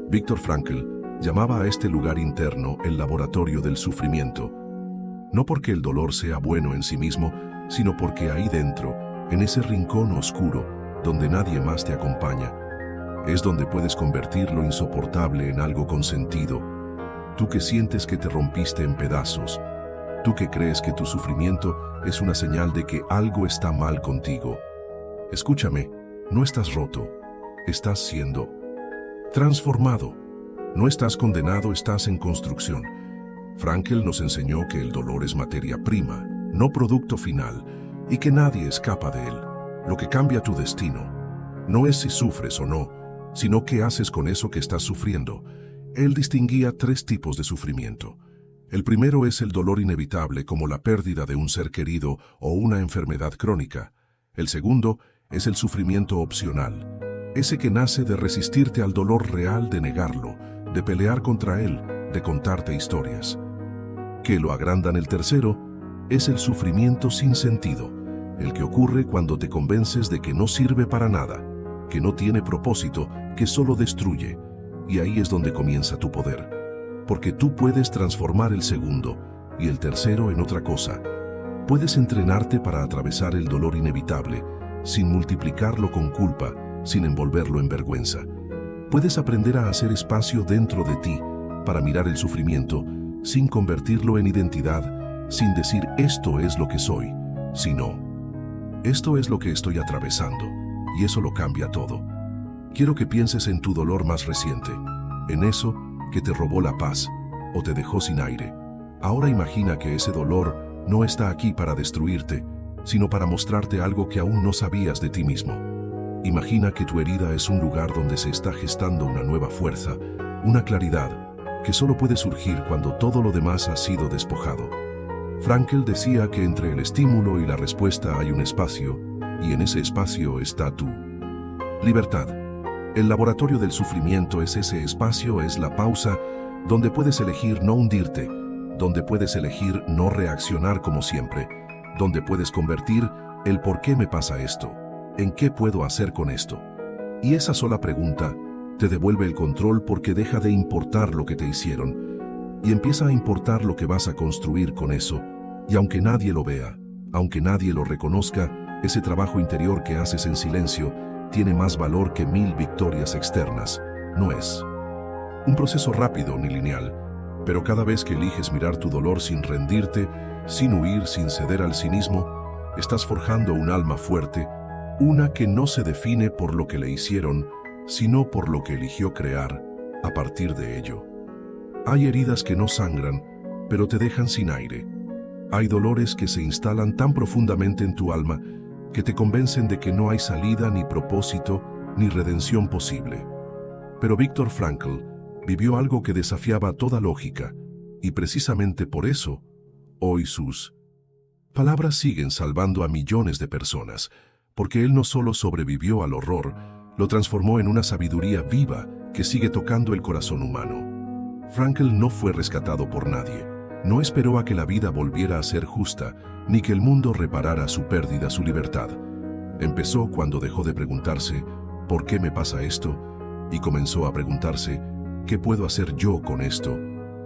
Viktor Frankl llamaba a este lugar interno el laboratorio del sufrimiento. No porque el dolor sea bueno en sí mismo, sino porque ahí dentro, en ese rincón oscuro, donde nadie más te acompaña. Es donde puedes convertir lo insoportable en algo con sentido. Tú que sientes que te rompiste en pedazos. Tú que crees que tu sufrimiento es una señal de que algo está mal contigo. Escúchame, no estás roto. Estás siendo transformado. No estás condenado, estás en construcción. Frankl nos enseñó que el dolor es materia prima, no producto final, y que nadie escapa de él. Lo que cambia tu destino no es si sufres o no, sino qué haces con eso que estás sufriendo. Él distinguía 3 tipos de sufrimiento. El primero es el dolor inevitable, como la pérdida de un ser querido o una enfermedad crónica. El segundo es el sufrimiento opcional, ese que nace de resistirte al dolor real, de negarlo, de pelear contra él, de contarte historias. Que lo agrandan. El tercero es el sufrimiento sin sentido, el que ocurre cuando te convences de que no sirve para nada, que no tiene propósito, que solo destruye. Y ahí es donde comienza tu poder, porque tú puedes transformar el segundo y el tercero en otra cosa. Puedes entrenarte para atravesar el dolor inevitable, sin multiplicarlo con culpa, sin envolverlo en vergüenza. Puedes aprender a hacer espacio dentro de ti para mirar el sufrimiento, sin convertirlo en identidad, sin decir esto es lo que soy, sino esto es lo que estoy atravesando, y eso lo cambia todo. Quiero que pienses en tu dolor más reciente, en eso que te robó la paz o te dejó sin aire. Ahora imagina que ese dolor no está aquí para destruirte, sino para mostrarte algo que aún no sabías de ti mismo. Imagina que tu herida es un lugar donde se está gestando una nueva fuerza, una claridad, que solo puede surgir cuando todo lo demás ha sido despojado. Frankl decía que entre el estímulo y la respuesta hay un espacio, y en ese espacio está tu libertad. El laboratorio del sufrimiento es ese espacio, es la pausa, donde puedes elegir no hundirte, donde puedes elegir no reaccionar como siempre, donde puedes convertir el ¿por qué me pasa esto? ¿En qué puedo hacer con esto? Y esa sola pregunta te devuelve el control, porque deja de importar lo que te hicieron y empieza a importar lo que vas a construir con eso. Y aunque nadie lo vea, aunque nadie lo reconozca, ese trabajo interior que haces en silencio tiene más valor que 1000 victorias externas. No es un proceso rápido ni lineal, pero cada vez que eliges mirar tu dolor sin rendirte, sin huir, sin ceder al cinismo, estás forjando un alma fuerte, una que no se define por lo que le hicieron, sino por lo que eligió crear a partir de ello. Hay heridas que no sangran, pero te dejan sin aire. Hay dolores que se instalan tan profundamente en tu alma que te convencen de que no hay salida, ni propósito, ni redención posible. Pero Viktor Frankl vivió algo que desafiaba toda lógica, y precisamente por eso, hoy sus palabras siguen salvando a millones de personas, porque él no solo sobrevivió al horror, lo transformó en una sabiduría viva que sigue tocando el corazón humano. Frankl no fue rescatado por nadie. No esperó a que la vida volviera a ser justa, ni que el mundo reparara su pérdida, su libertad. Empezó cuando dejó de preguntarse, ¿por qué me pasa esto? Y comenzó a preguntarse, ¿qué puedo hacer yo con esto?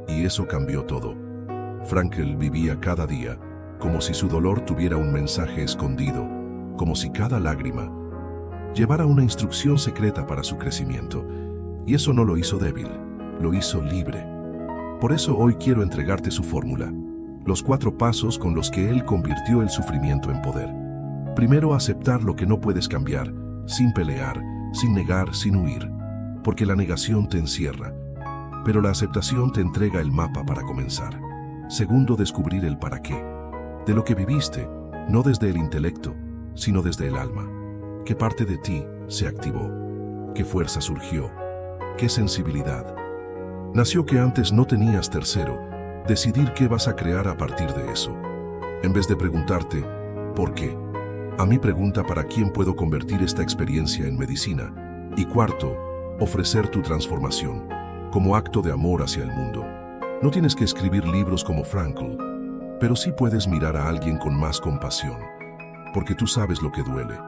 Y eso cambió todo. Frankl vivía cada día como si su dolor tuviera un mensaje escondido, como si cada lágrima llevara una instrucción secreta para su crecimiento. Y eso no lo hizo débil, lo hizo libre. Por eso hoy quiero entregarte su fórmula, los 4 pasos con los que él convirtió el sufrimiento en poder. Primero, aceptar lo que no puedes cambiar, sin pelear, sin negar, sin huir, porque la negación te encierra, pero la aceptación te entrega el mapa para comenzar. Segundo, descubrir el para qué, de lo que viviste, no desde el intelecto, sino desde el alma. ¿Qué parte de ti se activó? ¿Qué fuerza surgió? ¿Qué sensibilidad nació que antes no tenías? Tercero, decidir qué vas a crear a partir de eso. En vez de preguntarte, ¿por qué? A mí pregunta, ¿para quién puedo convertir esta experiencia en medicina? Y cuarto, ofrecer tu transformación, como acto de amor hacia el mundo. No tienes que escribir libros como Frankl, pero sí puedes mirar a alguien con más compasión, porque tú sabes lo que duele.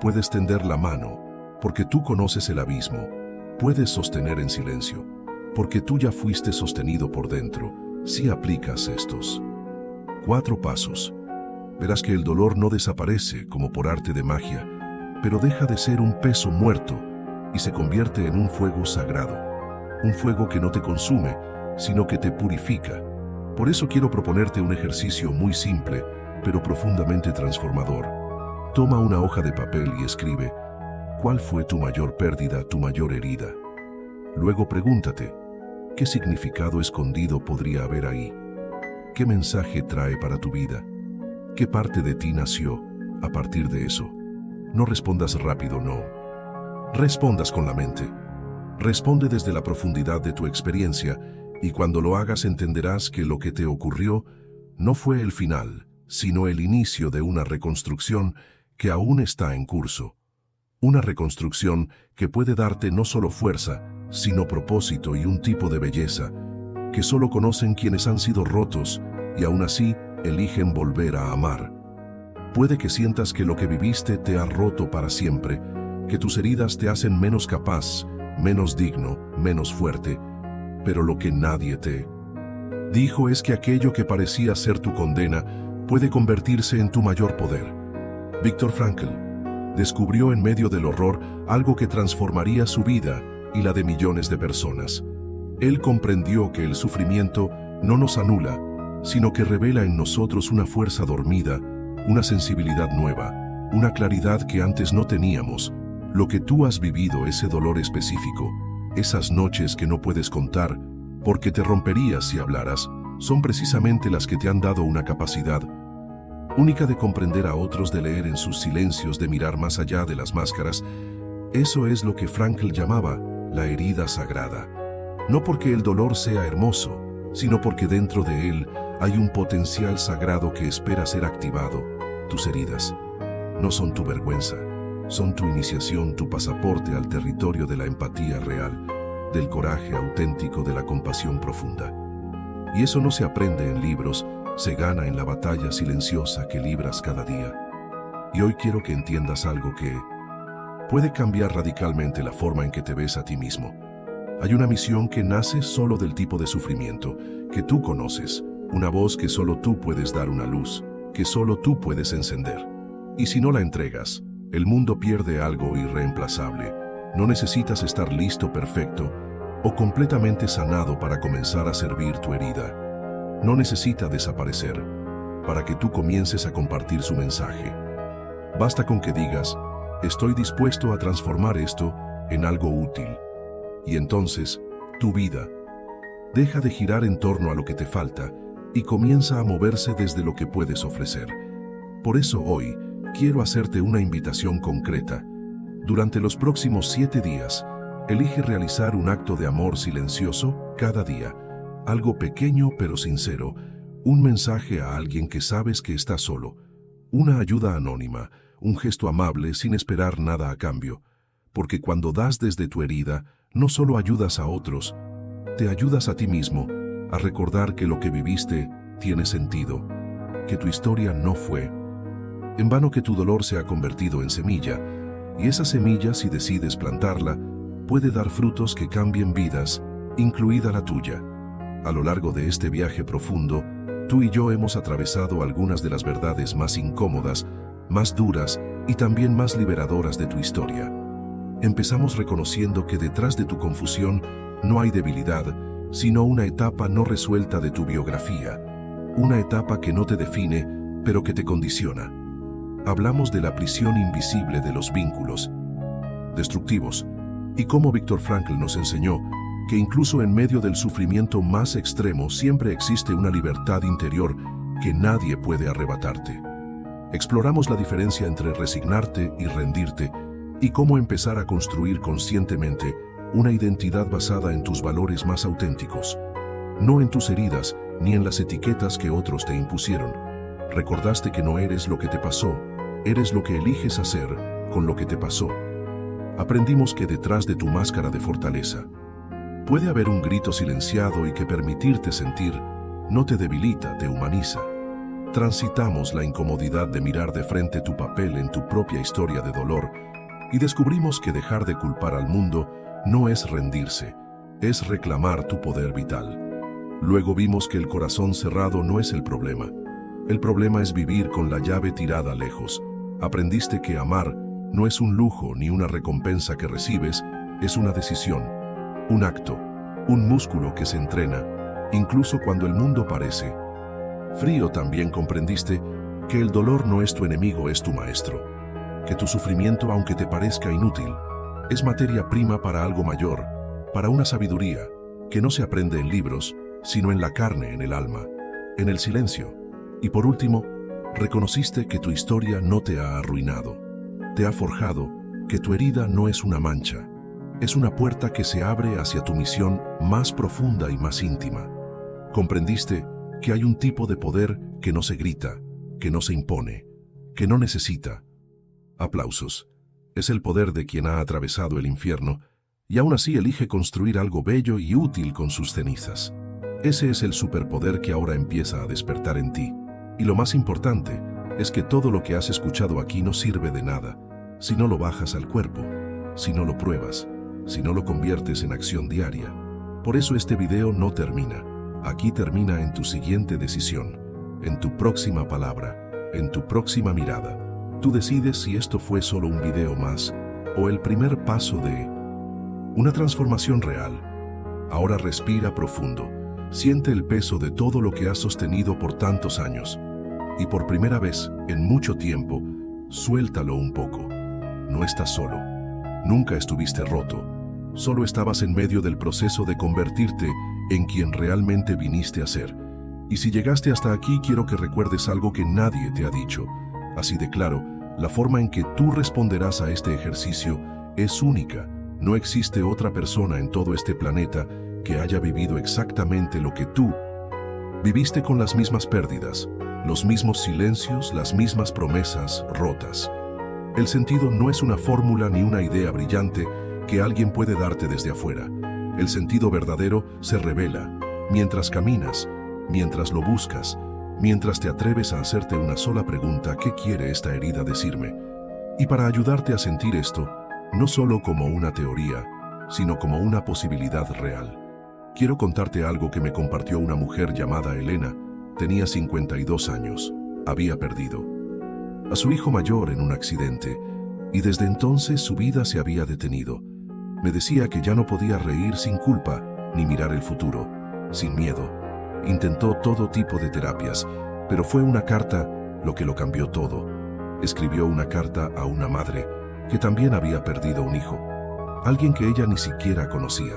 Puedes tender la mano, porque tú conoces el abismo. Puedes sostener en silencio, porque tú ya fuiste sostenido por dentro. Si aplicas estos 4 pasos, verás que el dolor no desaparece como por arte de magia, pero deja de ser un peso muerto y se convierte en un fuego sagrado. Un fuego que no te consume, sino que te purifica. Por eso quiero proponerte un ejercicio muy simple, pero profundamente transformador. Toma una hoja de papel y escribe: ¿cuál fue tu mayor pérdida, tu mayor herida? Luego pregúntate: ¿qué significado escondido podría haber ahí? ¿Qué mensaje trae para tu vida? ¿Qué parte de ti nació a partir de eso? No respondas rápido, no. Respondas con la mente. Responde desde la profundidad de tu experiencia, y cuando lo hagas entenderás que lo que te ocurrió no fue el final, sino el inicio de una reconstrucción que aún está en curso. Una reconstrucción que puede darte no solo fuerza, sino propósito y un tipo de belleza que solo conocen quienes han sido rotos y aún así eligen volver a amar. Puede que sientas que lo que viviste te ha roto para siempre, que tus heridas te hacen menos capaz, menos digno, menos fuerte, pero lo que nadie te dijo es que aquello que parecía ser tu condena puede convertirse en tu mayor poder. Viktor Frankl descubrió en medio del horror algo que transformaría su vida y la de millones de personas. Él comprendió que el sufrimiento no nos anula, sino que revela en nosotros una fuerza dormida, una sensibilidad nueva, una claridad que antes no teníamos. Lo que tú has vivido, ese dolor específico, esas noches que no puedes contar, porque te romperías si hablaras, son precisamente las que te han dado una capacidad única de comprender a otros, de leer en sus silencios, de mirar más allá de las máscaras. Eso es lo que Frankl llamaba la herida sagrada. No porque el dolor sea hermoso, sino porque dentro de él hay un potencial sagrado que espera ser activado. Tus heridas no son tu vergüenza, son tu iniciación, tu pasaporte al territorio de la empatía real, del coraje auténtico, de la compasión profunda. Y eso no se aprende en libros, se gana en la batalla silenciosa que libras cada día. Y hoy quiero que entiendas algo que puede cambiar radicalmente la forma en que te ves a ti mismo. Hay una misión que nace solo del tipo de sufrimiento que tú conoces, una voz que solo tú puedes dar, una luz que solo tú puedes encender. Y si no la entregas, el mundo pierde algo irreemplazable. No necesitas estar listo, perfecto o completamente sanado para comenzar a servir tu herida. No necesita desaparecer para que tú comiences a compartir su mensaje. Basta con que digas: estoy dispuesto a transformar esto en algo útil. Y entonces, tu vida deja de girar en torno a lo que te falta y comienza a moverse desde lo que puedes ofrecer. Por eso hoy quiero hacerte una invitación concreta. Durante los próximos 7 días, elige realizar un acto de amor silencioso cada día. Algo pequeño pero sincero, un mensaje a alguien que sabes que está solo, una ayuda anónima, un gesto amable sin esperar nada a cambio. Porque cuando das desde tu herida, no solo ayudas a otros, te ayudas a ti mismo a recordar que lo que viviste tiene sentido, que tu historia no fue en vano, que tu dolor se ha convertido en semilla, y esa semilla, si decides plantarla, puede dar frutos que cambien vidas, incluida la tuya. A lo largo de este viaje profundo, tú y yo hemos atravesado algunas de las verdades más incómodas, más duras y también más liberadoras de tu historia. Empezamos reconociendo que detrás de tu confusión no hay debilidad, sino una etapa no resuelta de tu biografía, una etapa que no te define, pero que te condiciona. Hablamos de la prisión invisible de los vínculos destructivos y cómo Viktor Frankl nos enseñó que incluso en medio del sufrimiento más extremo siempre existe una libertad interior que nadie puede arrebatarte. Exploramos la diferencia entre resignarte y rendirte y cómo empezar a construir conscientemente una identidad basada en tus valores más auténticos, no en tus heridas ni en las etiquetas que otros te impusieron. Recordaste que no eres lo que te pasó, eres lo que eliges hacer con lo que te pasó. Aprendimos que detrás de tu máscara de fortaleza puede haber un grito silenciado y que permitirte sentir no te debilita, te humaniza. Transitamos la incomodidad de mirar de frente tu papel en tu propia historia de dolor y descubrimos que dejar de culpar al mundo no es rendirse, es reclamar tu poder vital. Luego vimos que el corazón cerrado no es el problema. El problema es vivir con la llave tirada lejos. Aprendiste que amar No es un lujo ni una recompensa que recibes, es una decisión, un acto, un músculo que se entrena, incluso cuando el mundo parece frío. También comprendiste que el dolor no es tu enemigo, es tu maestro, que tu sufrimiento, aunque te parezca inútil, es materia prima para algo mayor, para una sabiduría que no se aprende en libros, sino en la carne, en el alma, en el silencio. Y por último, reconociste que tu historia no te ha arruinado, te ha forjado, que tu herida no es una mancha, es una puerta que se abre hacia tu misión más profunda y más íntima. Comprendiste que hay un tipo de poder que no se grita, que no se impone, que no necesita aplausos. Es el poder de quien ha atravesado el infierno y aún así elige construir algo bello y útil con sus cenizas. Ese es el superpoder que ahora empieza a despertar en ti. Y lo más importante es que todo lo que has escuchado aquí no sirve de nada si no lo bajas al cuerpo, si no lo pruebas, si no lo conviertes en acción diaria. Por eso este video no termina. Aquí termina en tu siguiente decisión, en tu próxima palabra, en tu próxima mirada. Tú decides si esto fue solo un video más o el primer paso de una transformación real. Ahora respira profundo, siente el peso de todo lo que has sostenido por tantos años y por primera vez en mucho tiempo, suéltalo un poco. No estás solo, nunca estuviste roto, solo estabas en medio del proceso de convertirte en quien realmente viniste a ser. Y si llegaste hasta aquí, quiero que recuerdes algo que nadie te ha dicho. Así de claro, la forma en que tú responderás a este ejercicio es única. No existe otra persona en todo este planeta que haya vivido exactamente lo que tú viviste, con las mismas pérdidas, los mismos silencios, las mismas promesas rotas. El sentido no es una fórmula ni una idea brillante que alguien puede darte desde afuera. El sentido verdadero se revela mientras caminas, mientras lo buscas, mientras te atreves a hacerte una sola pregunta: ¿qué quiere esta herida decirme? Y para ayudarte a sentir esto, no solo como una teoría, sino como una posibilidad real, quiero contarte algo que me compartió una mujer llamada Elena. Tenía 52 años, había perdido a su hijo mayor en un accidente y desde entonces su vida se había detenido. Me decía que ya no podía reír sin culpa ni mirar el futuro sin miedo. Intentó todo tipo de terapias, pero fue una carta lo que lo cambió todo. Escribió una carta a una madre que también había perdido un hijo, alguien que ella ni siquiera conocía,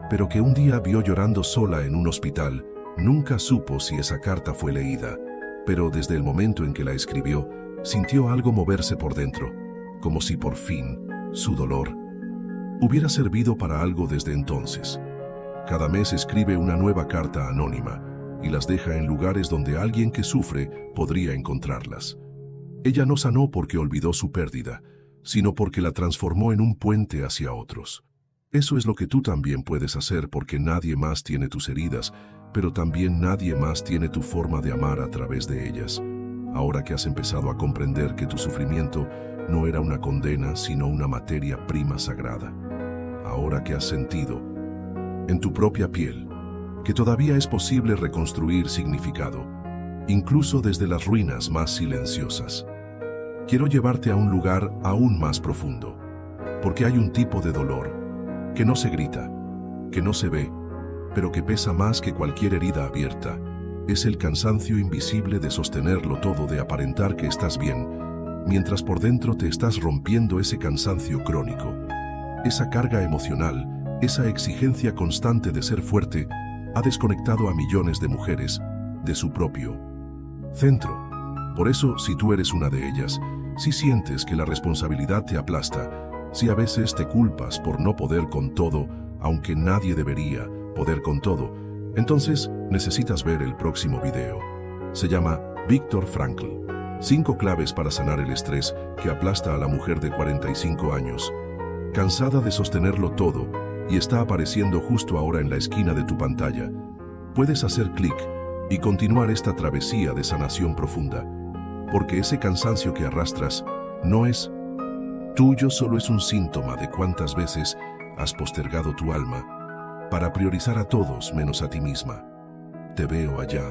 pero que un día vio llorando sola en un hospital. Nunca supo si esa carta fue leída, pero desde el momento en que la escribió, sintió algo moverse por dentro, como si por fin su dolor hubiera servido para algo desde entonces. Cada mes escribe una nueva carta anónima y las deja en lugares donde alguien que sufre podría encontrarlas. Ella no sanó porque olvidó su pérdida, sino porque la transformó en un puente hacia otros. Eso es lo que tú también puedes hacer, porque nadie más tiene tus heridas, pero también nadie más tiene tu forma de amar a través de ellas. Ahora que has empezado a comprender que tu sufrimiento no era una condena, sino una materia prima sagrada. Ahora que has sentido en tu propia piel que todavía es posible reconstruir significado, incluso desde las ruinas más silenciosas. Quiero llevarte a un lugar aún más profundo, porque hay un tipo de dolor que no se grita, que no se ve, pero que pesa más que cualquier herida abierta. Es el cansancio invisible de sostenerlo todo, de aparentar que estás bien, mientras por dentro te estás rompiendo. Ese cansancio crónico, esa carga emocional, esa exigencia constante de ser fuerte, ha desconectado a millones de mujeres de su propio centro. Por eso, si tú eres una de ellas, si sientes que la responsabilidad te aplasta, si a veces te culpas por no poder con todo, aunque nadie debería poder con todo, entonces necesitas ver el próximo video. Se llama Viktor Frankl: 5 claves para sanar el estrés que aplasta a la mujer de 45 años. Cansada de sostenerlo todo, y está apareciendo justo ahora en la esquina de tu pantalla. Puedes hacer clic y continuar esta travesía de sanación profunda, porque ese cansancio que arrastras no es tuyo, solo es un síntoma de cuántas veces has postergado tu alma para priorizar a todos menos a ti misma. Te veo allá.